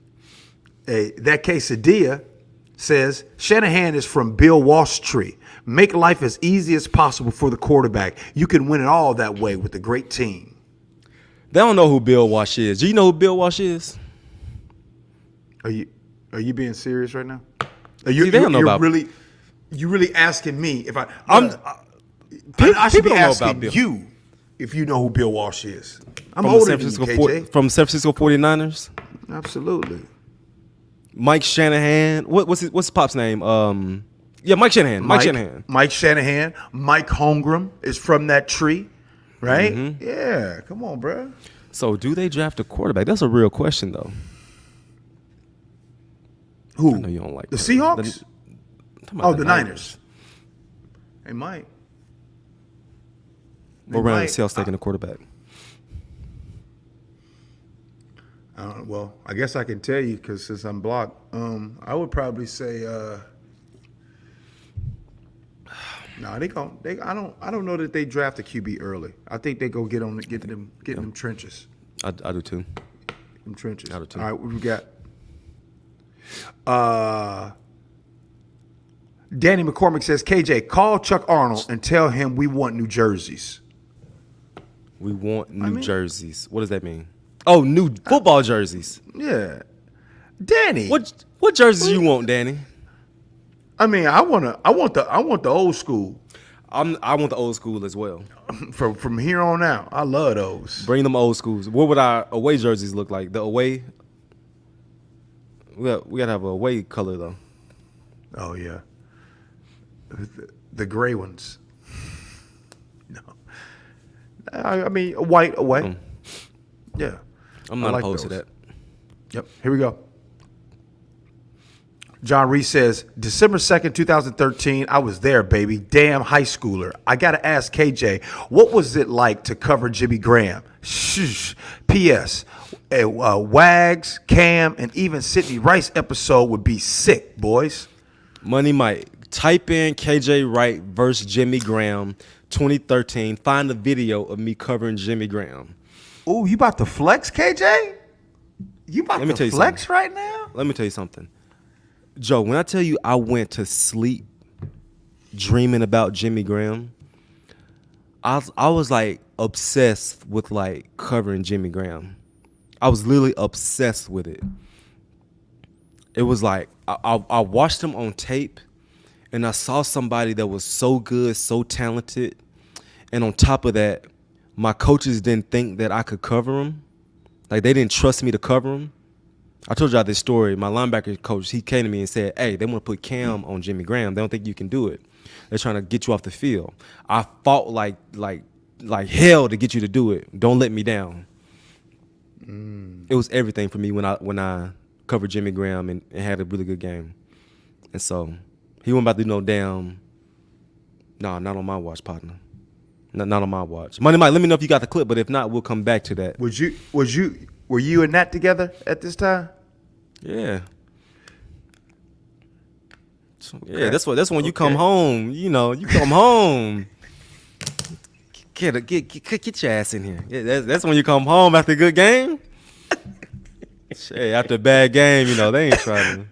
Hey, that quesadilla says Shanahan is from Bill Walsh tree. Make life as easy as possible for the quarterback. You can win it all that way with a great team. They don't know who Bill Walsh is. Do you know who Bill Walsh is? Are you being serious right now? See, they don't know about. You really asking me if I people should be don't know asking about Bill. you if you know who Bill Walsh is. I'm From the older San than you, Francisco KJ. from San Francisco 49ers. Absolutely. Mike Shanahan. What's his pop's name? Mike Shanahan. Mike Shanahan. Mike Shanahan. Mike Holmgren is from that tree, right? Mm-hmm. Yeah. Come on, bro. So do they draft a quarterback? That's a real question, though. Who? I know you don't like the that. Seahawks. I'm talking about The Niners. They might. What round is Seahawks taking a quarterback? Well, I guess I can tell you because since I'm blocked, I would probably say, no, they gon' they. I don't know that they draft a QB early. I think they go get them trenches. I do too. Them trenches. I do too. All right, what we got? Danny McCormick says, KJ, call Chuck Arnold and tell him we want new jerseys. We want new jerseys. What does that mean? Oh, new football jerseys. Yeah, Danny. What jerseys you want, Danny? I mean, I want the old school. I want the old school as well. From here on out, I love those. Bring them old schools. What would our away jerseys look like? The away. We gotta have a away color though. Oh yeah, the gray ones. No, I mean white away. Yeah, I'm not opposed to that. Yep. Here we go. John Reese says, December 2nd, 2013, I was there, baby. Damn high schooler. I got to ask KJ, what was it like to cover Jimmy Graham? Shh. P.S. Wags, Cam, and even Sidney Rice episode would be sick, boys. Money Mike. Type in KJ Wright versus Jimmy Graham 2013. Find the video of me covering Jimmy Graham. Ooh, you about to flex, KJ? You about to flex right now? Let me tell you something. Joe, when I tell you I went to sleep dreaming about Jimmy Graham, I was like obsessed with like covering Jimmy Graham. I was literally obsessed with it. It was like I watched him on tape and I saw somebody that was so good, so talented. And on top of that, my coaches didn't think that I could cover him. Like they didn't trust me to cover him. I told y'all this story. My linebacker coach, he came to me and said, hey, they want to put Cam on Jimmy Graham. They don't think you can do it. They're trying to get you off the field. I fought like hell to get you to do it. Don't let me down. It was everything for me when I covered Jimmy Graham and had a really good game. And so he wasn't about to do no damn, no, not on my watch, partner. Not on my watch. Money Mike, let me know if you got the clip, but if not, we'll come back to that. Were you and Nat together at this time? Yeah. Yeah, that's when you come home. You know, you come home. Get your ass in here. Yeah, that's when you come home after a good game. Hey, after a bad game, you know they ain't trying to.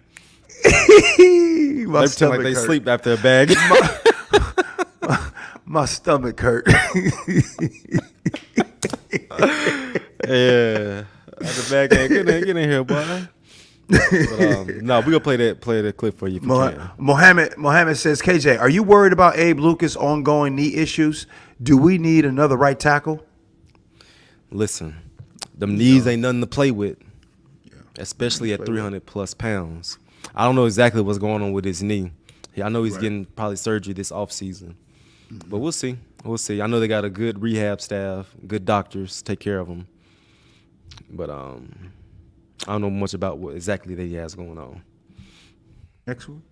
They pretend like they sleep after a bad game. My stomach hurt. Yeah, after a bad game, get in here, boy. But, no, we're gonna play that clip for you if you can. Mohammed says, KJ, are you worried about Abe Lucas' ongoing knee issues? Do we need another right tackle? Listen, them knees ain't nothing to play with, especially at 300 plus pounds. I don't know exactly what's going on with his knee. I know he's getting probably surgery this offseason, but we'll see. We'll see. I know they got a good rehab staff, good doctors take care of him, but I don't know much about what exactly that he has going on. Excellent.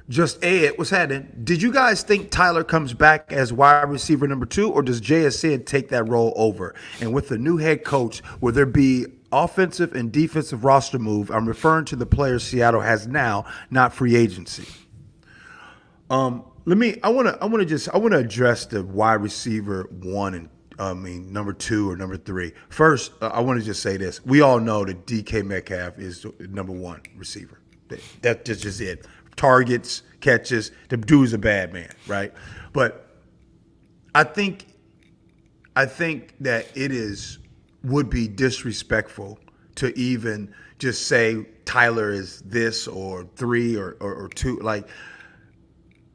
Just Ed, what's happening? Did you guys think Tyler comes back as wide receiver number 2, or does JSN take that role over? And with the new head coach, will there be offensive and defensive roster move? I'm referring to the players Seattle has now, not free agency. I want to address the wide receiver 1 and number 2 or number 3. First, I want to just say this. We all know that DK Metcalf is the number 1 receiver. That's just it. Targets, catches. The dude's a bad man, right? But I think that would be disrespectful to even just say Tyler is this or 3 or 2. Like,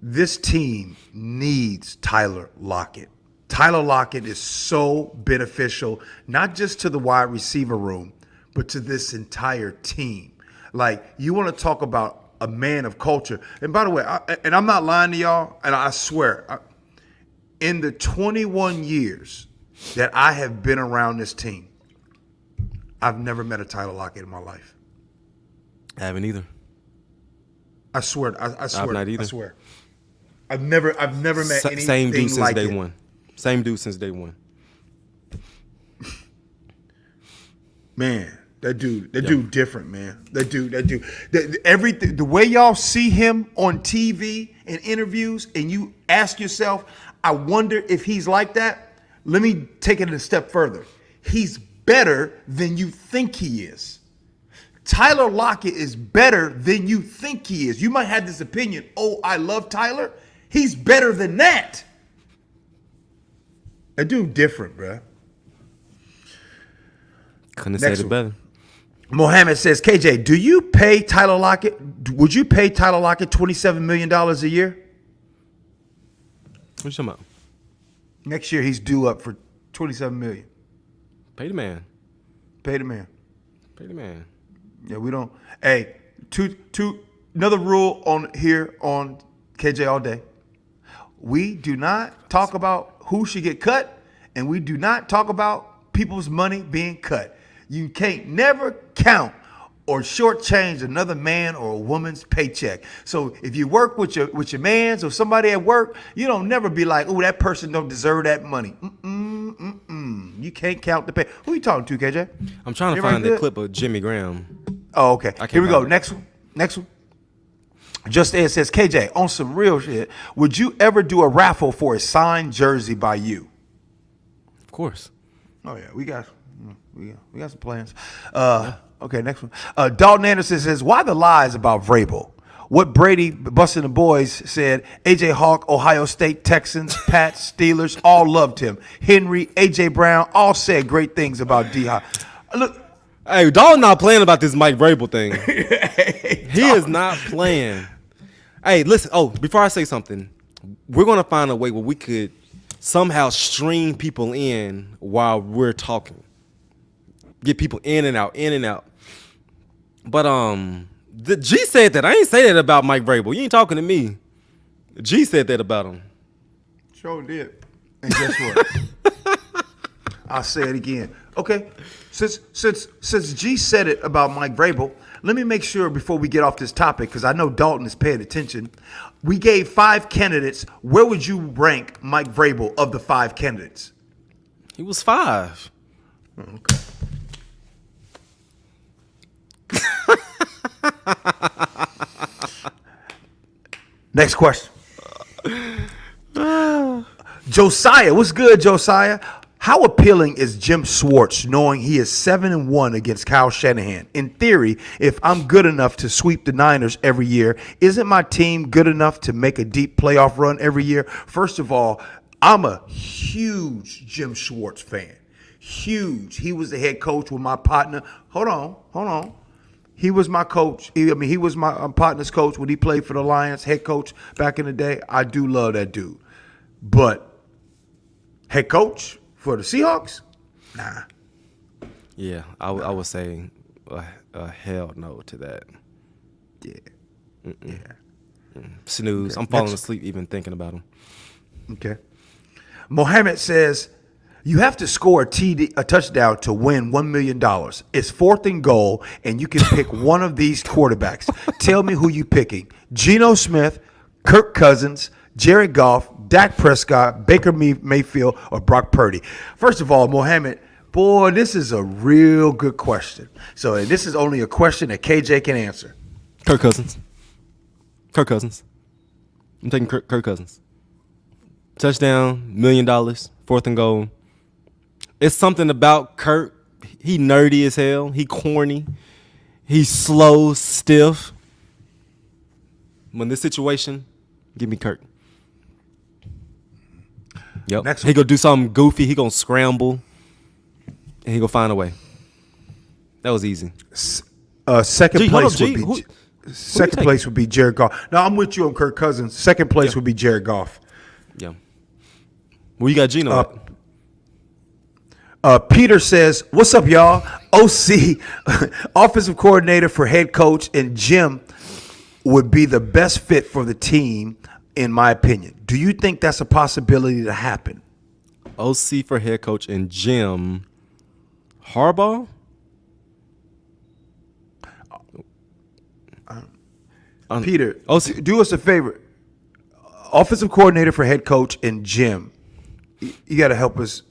this team needs Tyler Lockett. Tyler Lockett is so beneficial, not just to the wide receiver room, but to this entire team. Like, you want to talk about a man of culture. And by the way, I'm not lying to y'all, and I swear, in the 21 years that I have been around this team, I've never met a Tyler Lockett in my life. I haven't either. I swear. I swear. I've not either. I swear. I've never met anything same dude since like day it. one. Same dude since day one. Man, that dude different, man. That dude. Everything, the way y'all see him on TV and interviews, and you ask yourself, I wonder if he's like that. Let me take it a step further. He's better than you think he is. Tyler Lockett is better than you think he is. You might have this opinion, oh, I love Tyler. He's better than that. That dude different, bruh. Couldn't have said it better. Mohammed says, KJ, do you pay Tyler Lockett? Would you pay Tyler Lockett $27 million a year? What you talking about? Next year, he's due up for $27 million. Pay the man. Pay the man. Pay the man. Yeah, we don't. Hey, another rule on here on KJ All Day. We do not talk about who should get cut, and we do not talk about people's money being cut. You can't never count or shortchange another man or a woman's paycheck. So if you work with your mans or somebody at work, you don't never be like, oh, that person don't deserve that money. You can't count the pay. Who you talking to, KJ? I'm trying to find the clip of Jimmy Graham. Oh, okay. Here we go. Next one. Just Ed says, KJ, on some real shit, would you ever do a raffle for a signed jersey by you? Of course. Oh yeah, we got some plans. Okay, next one. Dalton Anderson says, why the lies about Vrabel? What Brady, Busting the Boys said, AJ Hawk, Ohio State, Texans, Pats, Steelers, all loved him. Henry, AJ Brown, all said great things about D-Hop. Look. Hey, Dalton not playing about this Mike Vrabel thing. He is not playing. Hey, listen. Oh, before I say something, we're going to find a way where we could somehow stream people in while we're talking. Get people in and out, in and out. But the G said that. I ain't say that about Mike Vrabel. You ain't talking to me. G said that about him. Sure did. And guess what? I'll say it again. Okay. Since G said it about Mike Vrabel, let me make sure before we get off this topic, because I know Dalton is paying attention. We gave 5 candidates. Where would you rank Mike Vrabel of the 5 candidates? He was 5. Okay. Next question. Josiah, what's good, Josiah? How appealing is Jim Schwartz knowing he is 7-1 against Kyle Shanahan? In theory, if I'm good enough to sweep the Niners every year, isn't my team good enough to make a deep playoff run every year? First of all, I'm a huge Jim Schwartz fan. Huge. He was the head coach with my partner. Hold on. He was my coach. He was my partner's coach when he played for the Lions, head coach back in the day. I do love that dude. But head coach for the Seahawks? Nah. Yeah, I would say a hell no to that. Yeah. Mm-mm. Yeah. Snooze. Okay. I'm falling asleep even thinking about him. Okay. Mohammed says, you have to score a touchdown to win $1 million. It's 4th and goal, and you can pick one of these quarterbacks. Tell me who you picking. Geno Smith, Kirk Cousins, Jared Goff, Dak Prescott, Baker Mayfield, or Brock Purdy. First of all, Mohammed, boy, this is a real good question. So this is only a question that KJ can answer. Kirk Cousins. I'm taking Kirk Cousins. Touchdown, $1 million, 4th and goal. It's something about Kirk. He nerdy as hell. He corny. He's slow, stiff. when this situation, give me Kirk. Yep. Next He one. gonna do something goofy. He gonna scramble, and he gonna find a way. That was easy. Second G, hold place up, G. would be Who second you place would be Jared Goff. Now I'm with you on Kirk Cousins. Second place would be Jared Goff. Yeah. Where you got Geno at? Peter says, "What's up, y'all? OC, offensive coordinator for head coach, and Jim would be the best fit for the team, in my opinion. Do you think that's a possibility to happen?" OC for head coach and Jim Harbaugh. Peter, OC. do us a favor. Offensive coordinator for head coach and Jim. You got to help us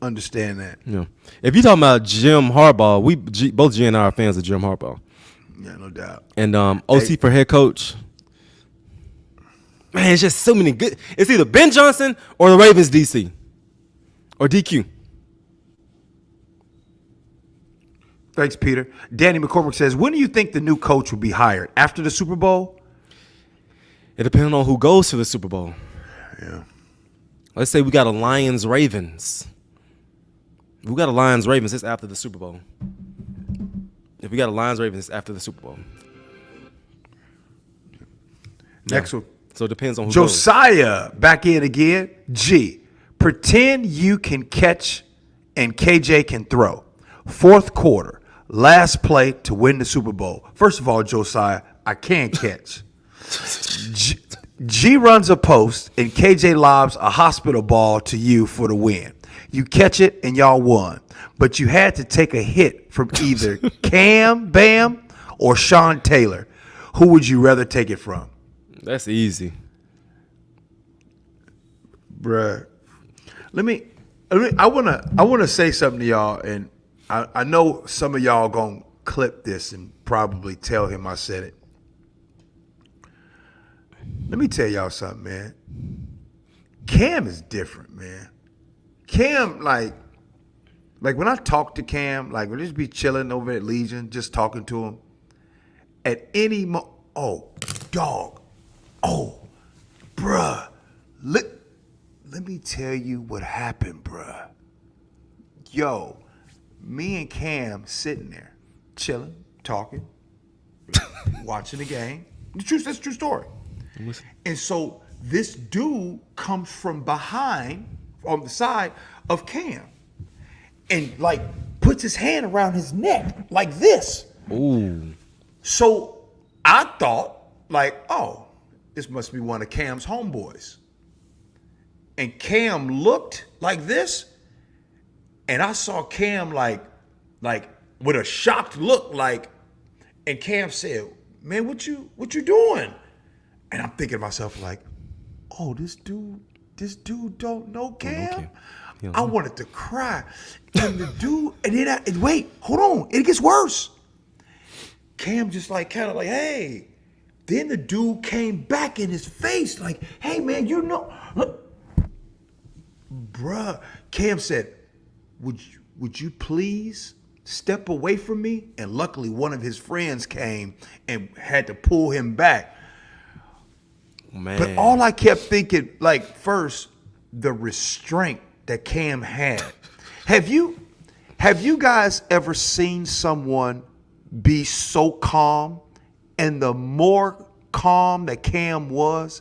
understand that. Yeah. If you're talking about Jim Harbaugh, both G and I are fans of Jim Harbaugh. Yeah, no doubt. And OC for head coach. Man, it's just so many good. It's either Ben Johnson or the Ravens DC or DQ. Thanks, Peter. Danny McCormick says, when do you think the new coach will be hired? After the Super Bowl? It depends on who goes to the Super Bowl. Yeah. Let's say we got a Lions-Ravens. We got a Lions-Ravens. It's after the Super Bowl. If we got a Lions-Ravens, it's after the Super Bowl. Next one. So it depends on who goes. Josiah back in again. G. Pretend you can catch and KJ can throw. Fourth quarter. Last play to win the Super Bowl. First of all, Josiah, I can't catch. G runs a post and KJ lobs a hospital ball to you for the win. You catch it and y'all won. But you had to take a hit from either Cam Bam or Sean Taylor. Who would you rather take it from? That's easy. Bruh. I wanna say something to y'all, and I know some of y'all gonna clip this and probably tell him I said it. Let me tell y'all something, man. Cam is different, man. Cam, like when I talk to Cam, like we'll just be chilling over at Legion, just talking to him. At any bruh, let me tell you what happened, bruh. Yo, me and Cam sitting there, chilling, talking, watching the game. That's a true story. And so this dude comes from behind, on the side of Cam, and like puts his hand around his neck like this. Ooh. So I thought, like, oh, this must be one of Cam's homeboys. And Cam looked like this, and I saw Cam like with a shocked look, like, and Cam said, "Man, what you doing?" And I'm thinking to myself, like, oh, this dude don't know Cam. I wanted to cry. And the dude, and wait, hold on, it gets worse. Cam just like kind of like, hey. Then the dude came back in his face like, hey man, you know, look. Bruh, Cam said, would you please step away from me? And luckily one of his friends came and had to pull him back. Man. But all I kept thinking, like, first, the restraint that Cam had. Have you guys ever seen someone be so calm, and the more calm that Cam was,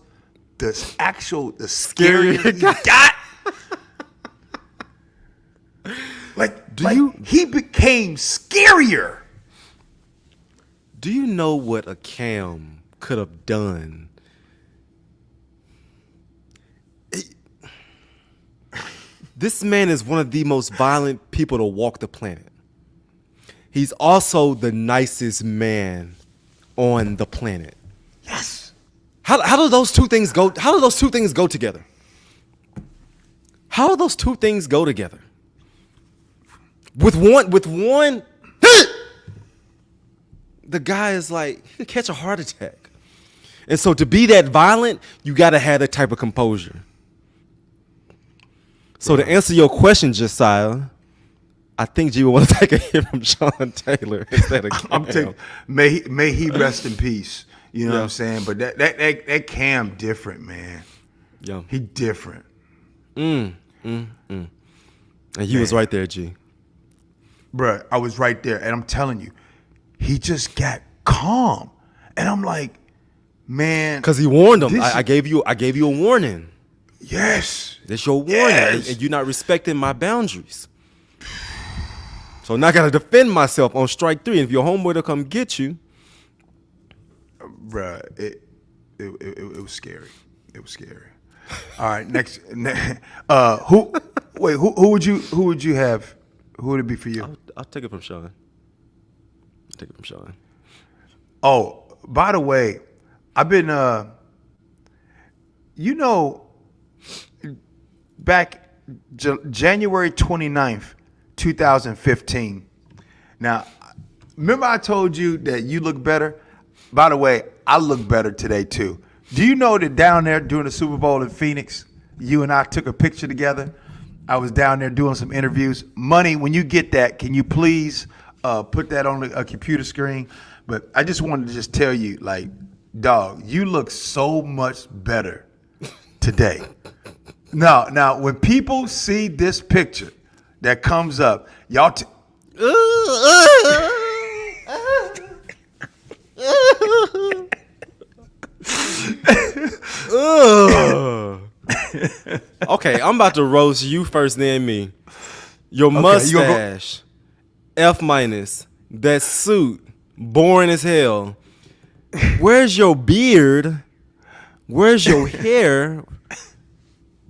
the scarier he got? He became scarier. Do you know what a Cam could have done? This man is one of the most violent people to walk the planet. He's also the nicest man on the planet. Yes. How do those two things go? How do those two things go together? How do those two things go together? With one, the guy is like, he could catch a heart attack. And so to be that violent, you got to have that type of composure. So to answer your question, Josiah, I think G would want to take a hit from Sean Taylor instead of Cam. May he rest in peace. You know what I'm saying? But that Cam different, man. Yeah. He different. And you was right there, G. Bruh, I was right there, and I'm telling you, he just got calm, and I'm like, man, because he warned him. I gave you a warning. Yes, that's your warning, and you're not respecting my boundaries. So now I gotta defend myself on strike 3. And if your homeboy to come get you, bruh, it was scary. It was scary. All right, next. Who would you have? Who would it be for you? I'll take it from Sean. Oh, by the way, I've been, back January 29th, 2015. Now, remember I told you that you look better? By the way, I look better today too. Do you know that down there during the Super Bowl in Phoenix, you and I took a picture together? I was down there doing some interviews. Money, when you get that, can you please put that on a computer screen? But I just wanted to just tell you, like, dog, you look so much better today. Now, when people see this picture that comes up, y'all. Okay, I'm about to roast you first, then me. Your mustache, F-, that suit, boring as hell. Where's your beard? Where's your hair?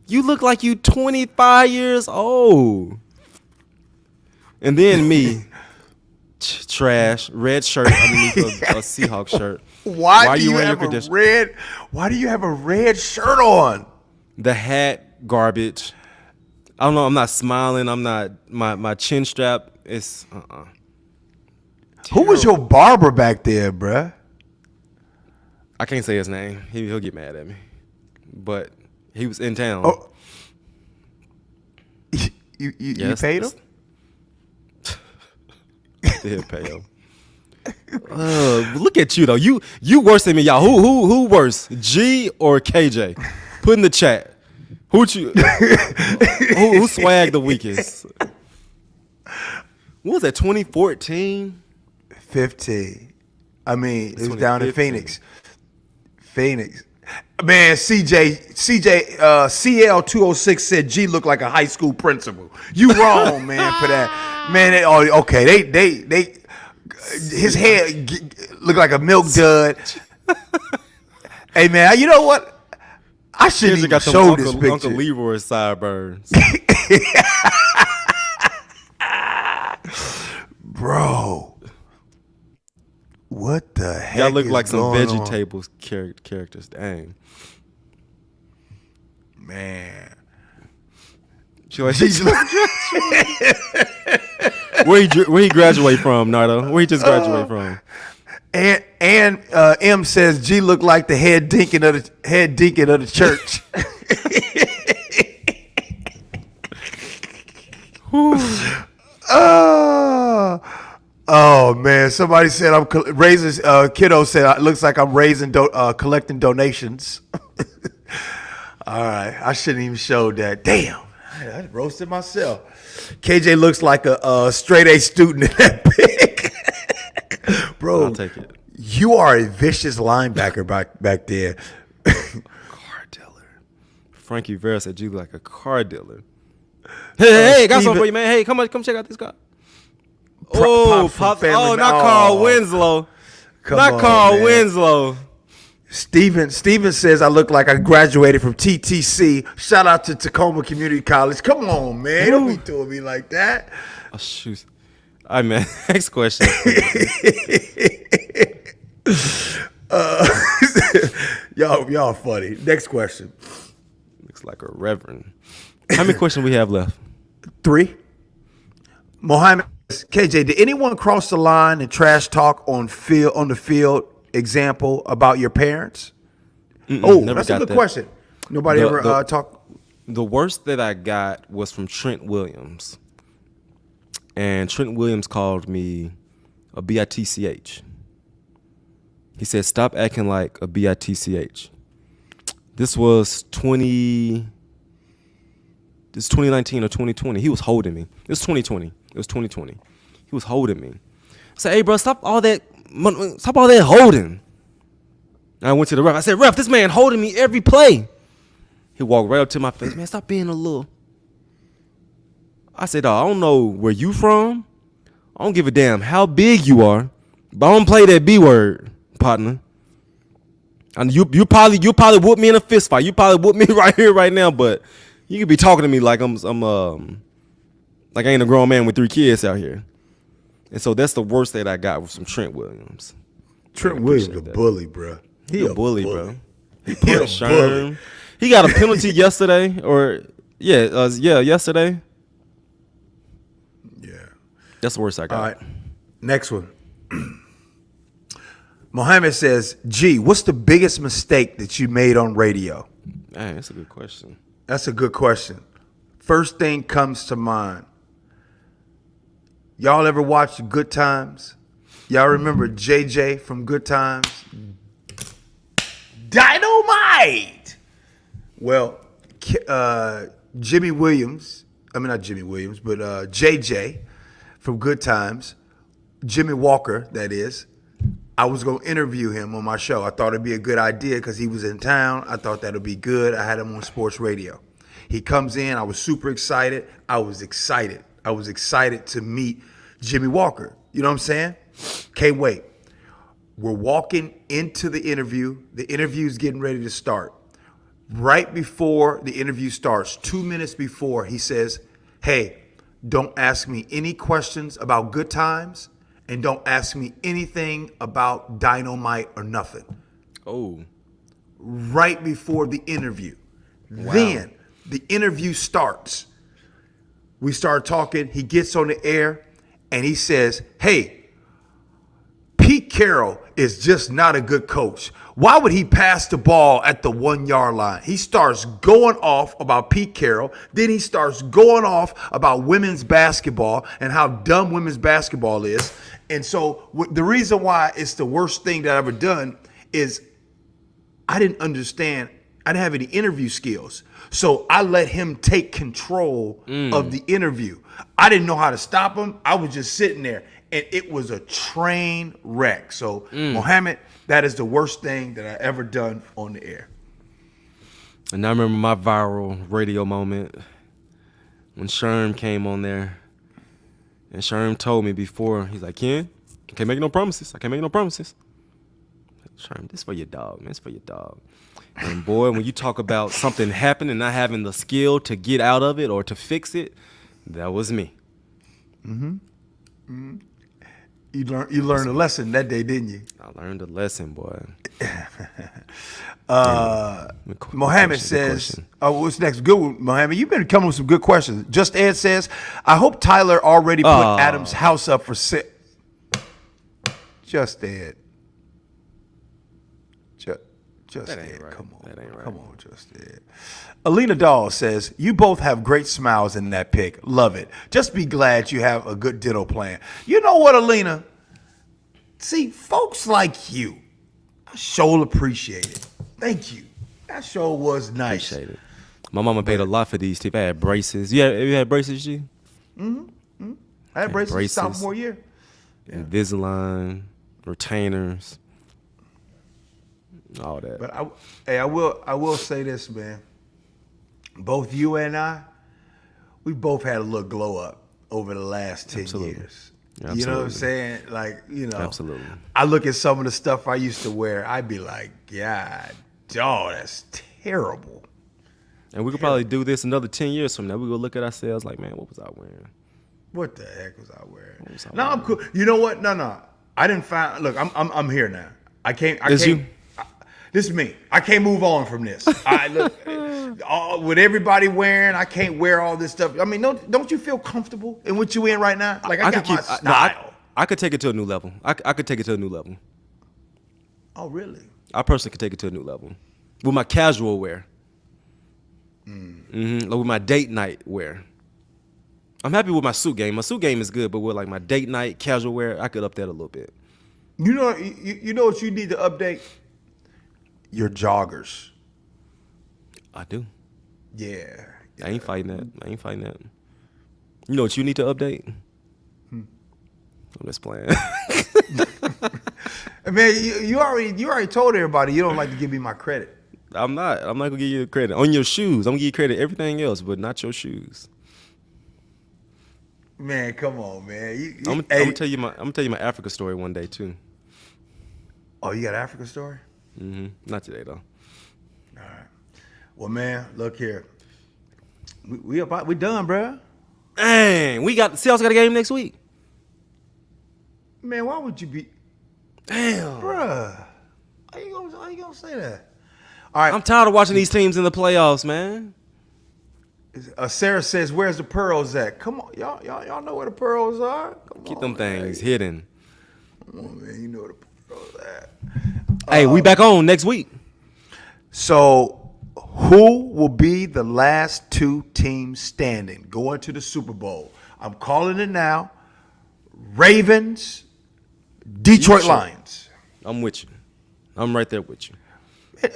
You look like you 25 years old. And then me, trash, red shirt underneath a Seahawks shirt. Why do you have a red shirt on? The hat, garbage. I don't know. I'm not smiling. I'm not. My chin strap is. Who was your barber back there, bruh? I can't say his name. He'll get mad at me. But he was in town. Oh. You paid him? Did pay him. Look at you though. You worse than me, y'all. Who worse, G or KJ? Put in the chat. Who swagged the weakest? What was that? 2014, 15. I mean, it was down in Phoenix. Man, CL 206 said G looked like a high school principal. You wrong, man, for that. Man, okay. They his head looked like a milk dud. Hey, man, you know what? I shouldn't even show this picture. Uncle Leroy's sideburns. Bro. What the heck? Y'all look like some VeggieTables characters. Dang. Man. Where he graduate from, Nardo? Where he just graduate from? And M says G looked like the head deacon of the church. Oh man! Somebody said I'm raising. Kiddo said it looks like I'm collecting donations. All right, I shouldn't even show that. Damn, I roasted myself. KJ looks like a straight A student in that pic. Bro, I'll take it. You are a vicious linebacker back there. Car dealer. Frankie Vera said you look like a car dealer. Hey, got something for you, man. Hey, come check out this guy. Pops. Oh, not Carl Winslow. Not Carl Winslow. Steven says I look like I graduated from TTC. Shout out to Tacoma Community College. Come on, man. Don't be doing me like that. Oh, shoot. All right, man. Next question. Y'all funny. Next question. Looks like a reverend. How many questions we have left? 3. Mohammed, KJ, did anyone cross the line and trash talk on the field? Example about your parents? That's a good question. Nobody ever talked. The worst that I got was from Trent Williams, and Trent Williams called me a bitch. He said, "Stop acting like a bitch." This was 2019 or 2020. He was holding me. It was 2020. It was 2020. He was holding me. I said, "Hey, bro, stop all that holding." And I went to the ref. I said, "Ref, this man holding me every play." He walked right up to my face. "Man, stop being a little." I said, "Dawg, I don't know where you from. I don't give a damn how big you are, but I don't play that B word, partner. And you probably whoop me in a fist fight. You probably whoop me right here, right now. But you could be talking to me like I'm like I ain't a grown man with 3 kids out here." And so that's the worst that I got was from Trent Williams. Trent Williams a bully, bro. He a bully, bro. He pushed Sherm. He got a penalty yesterday, yesterday. Yeah. That's the worst I got. All right. Next one. Mohammed says, "Gee, what's the biggest mistake that you made on radio?" Man, that's a good question. That's a good question. First thing comes to mind. Y'all ever watched Good Times? Y'all remember JJ from Good Times? Dynamite! Well, Jimmy Williams, I mean not Jimmy Williams, but JJ from Good Times, Jimmy Walker, that is, I was going to interview him on my show. I thought it'd be a good idea because he was in town. I thought that would be good. I had him on sports radio. He comes in. I was super excited. I was excited to meet Jimmy Walker. You know what I'm saying? Can't wait. We're walking into the interview. The interview's getting ready to start. Right before the interview starts, 2 minutes before, he says, "Hey, don't ask me any questions about Good Times, and don't ask me anything about Dynamite or nothing." Oh. Right before the interview. Wow. Then the interview starts. We start talking. He gets on the air and he says, "Hey, Pete Carroll is just not a good coach. Why would he pass the ball at the 1-yard line?" He starts going off about Pete Carroll. Then he starts going off about women's basketball and how dumb women's basketball is. And so the reason why it's the worst thing that I've ever done is I didn't understand. I didn't have any interview skills. So I let him take control of the interview. I didn't know how to stop him. I was just sitting there. And it was a train wreck. So, Mohammed, that is the worst thing that I ever done on the air. And I remember my viral radio moment when Sherm came on there. And Sherm told me before, he's like, "Ken, I can't make no promises. I can't make no promises." Sherm, this for your dog, man. It's for your dog. And boy, when you talk about something happening and not having the skill to get out of it or to fix it, that was me. You learned a lesson that day, didn't you? I learned a lesson, boy. Mohammed says, "Oh, what's next?" Good one, Mohammed. You've been coming with some good questions. Just Ed says, "I hope Tyler already put Adam's house up for sale." Just Ed. Just Ed. Right. Come on. That ain't right. Come on, Just Ed. Alina Dahl says, "You both have great smiles in that pic. Love it. Just be glad you have a good dental plan." You know what, Alina? See, folks like you, I sure appreciate it. Thank you. That sure was nice. Appreciate it. My mama paid a lot for these teeth. I had braces. You had braces, G? I had braces sophomore year. Invisalign, retainers, all that. But I will say this, man. Both you and I, we both had a little glow up over the last 10 years. Absolutely. You know what I'm saying? Like, Absolutely. I look at some of the stuff I used to wear, I'd be like, God, dog, that's terrible. And we could probably do this another 10 years from now. We go look at ourselves like, man, what was I wearing? What the heck was I wearing? No, I'm cool. You know what? No. I didn't find. Look, I'm here now. I can't. This is me. I can't move on from this. I look with everybody wearing. I can't wear all this stuff. I mean, don't you feel comfortable in what you in right now? Like I got my style. I could take it to a new level. I could take it to a new level. Oh, really? I personally could take it to a new level with my casual wear. Like with my date night wear. I'm happy with my suit game. My suit game is good, but with like my date night casual wear, I could up that a little bit. You know what you need to update? Your joggers. I do. Yeah. I ain't fighting that. You know what you need to update? I'm just playing. Man, you already told everybody you don't like to give me my credit. I'm not gonna give you credit on your shoes. I'm gonna give you credit everything else, but not your shoes. Man, come on, man. I'm gonna tell you my Africa story one day too. Oh, you got an Africa story? Not today though. All right. Well, man, look here. We done, bro. Dang, Seahawks got a game next week. Man, why would you be? Damn, Bruh. How you gonna say that? All right. I'm tired of watching these teams in the playoffs, man. Sarah says, "Where's the pearls at?" Come on, y'all know where the pearls are. Keep them things hidden. Come on, man. You know where the pearls at. Hey, we back on next week. So, who will be the last two teams standing going to the Super Bowl? I'm calling it now. Ravens, Detroit Lions. I'm with you. I'm right there with you.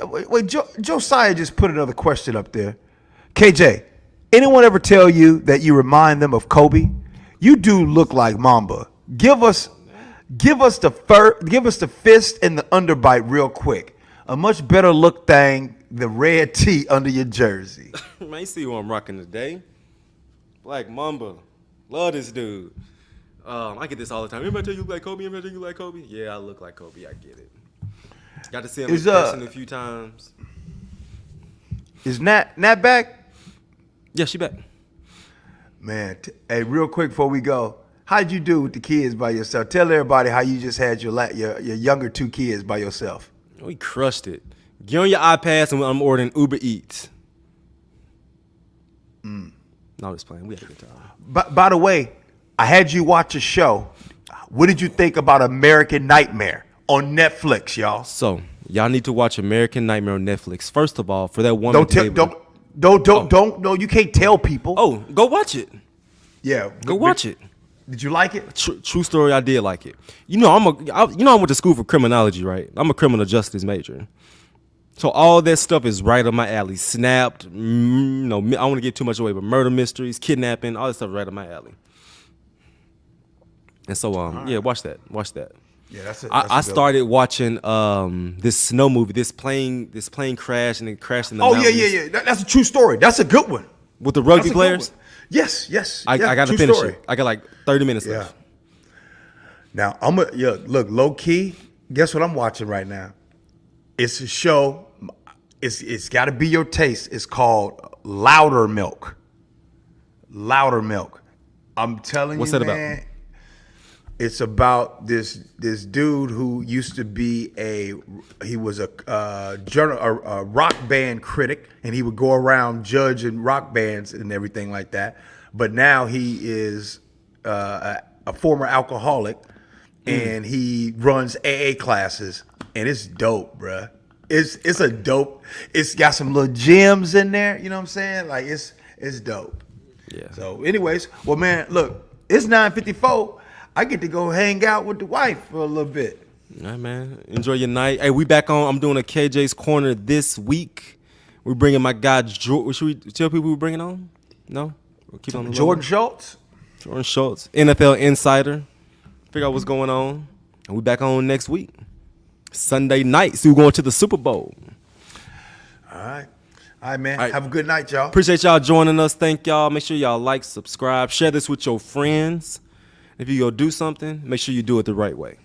Wait, Josiah just put another question up there. KJ, anyone ever tell you that you remind them of Kobe? You do look like Mamba. Give us the fist and the underbite real quick. A much better look than the red tee under your jersey. Man, you see who I'm rocking today? Black Mamba. Love this dude. I get this all the time. Everybody tell you look like Kobe? Everybody tell you like Kobe? Yeah, I look like Kobe. I get it. Got to see him in person a few times. Is Nat back? Yeah, she back. Man, hey, real quick before we go, how'd you do with the kids by yourself? Tell everybody how you just had your younger two kids by yourself. We crushed it. Get on your iPads and I'm ordering Uber Eats. No, I'm just playing. We had a good time. By the way, I had you watch a show. What did you think about American Nightmare on Netflix, y'all? So, y'all need to watch American Nightmare on Netflix. First of all, for that one. Don't. You can't tell people. Oh, go watch it. Yeah, go watch it. Did you like it? True story. I did like it. I went to school for criminology, right? I'm a criminal justice major. So all that stuff is right up my alley. Snapped. I don't want to get too much away, but murder mysteries, kidnapping, all that stuff right up my alley. And so, yeah, watch that. Yeah, that's it. I started watching this snow movie, this plane crashed and it crashed in the mountains. Yeah. That's a true story. That's a good one. With the rugby players? Yes. I got to finish it. I got like 30 minutes left. Now, look, low key, guess what I'm watching right now? It's a show. It's got to be your taste. It's called Louder Milk. I'm telling What's you, that man. about? It's about this dude who used to be a rock band critic, and he would go around judging rock bands and everything like that. But now he is a former alcoholic, and he runs AA classes, and it's dope, bruh. It's a dope. It's got some little gems in there. You know what I'm saying? Like it's dope. Yeah. So, anyways, well, man, look, it's 9:54. I get to go hang out with the wife for a little bit. All right, man. Enjoy your night. Hey, we back on. I'm doing a KJ's Corner this week. We're bringing my guy, Jordan. Should we tell people we're bringing on? No? We'll keep on the Jordan Schultz, NFL Insider. Figure out what's going on. And we back on next week. Sunday night. So we're going to the Super Bowl. All right, man. All right. Have a good night, y'all. Appreciate y'all joining us. Thank y'all. Make sure y'all like, subscribe, share this with your friends. If you go do something, make sure you do it the right way.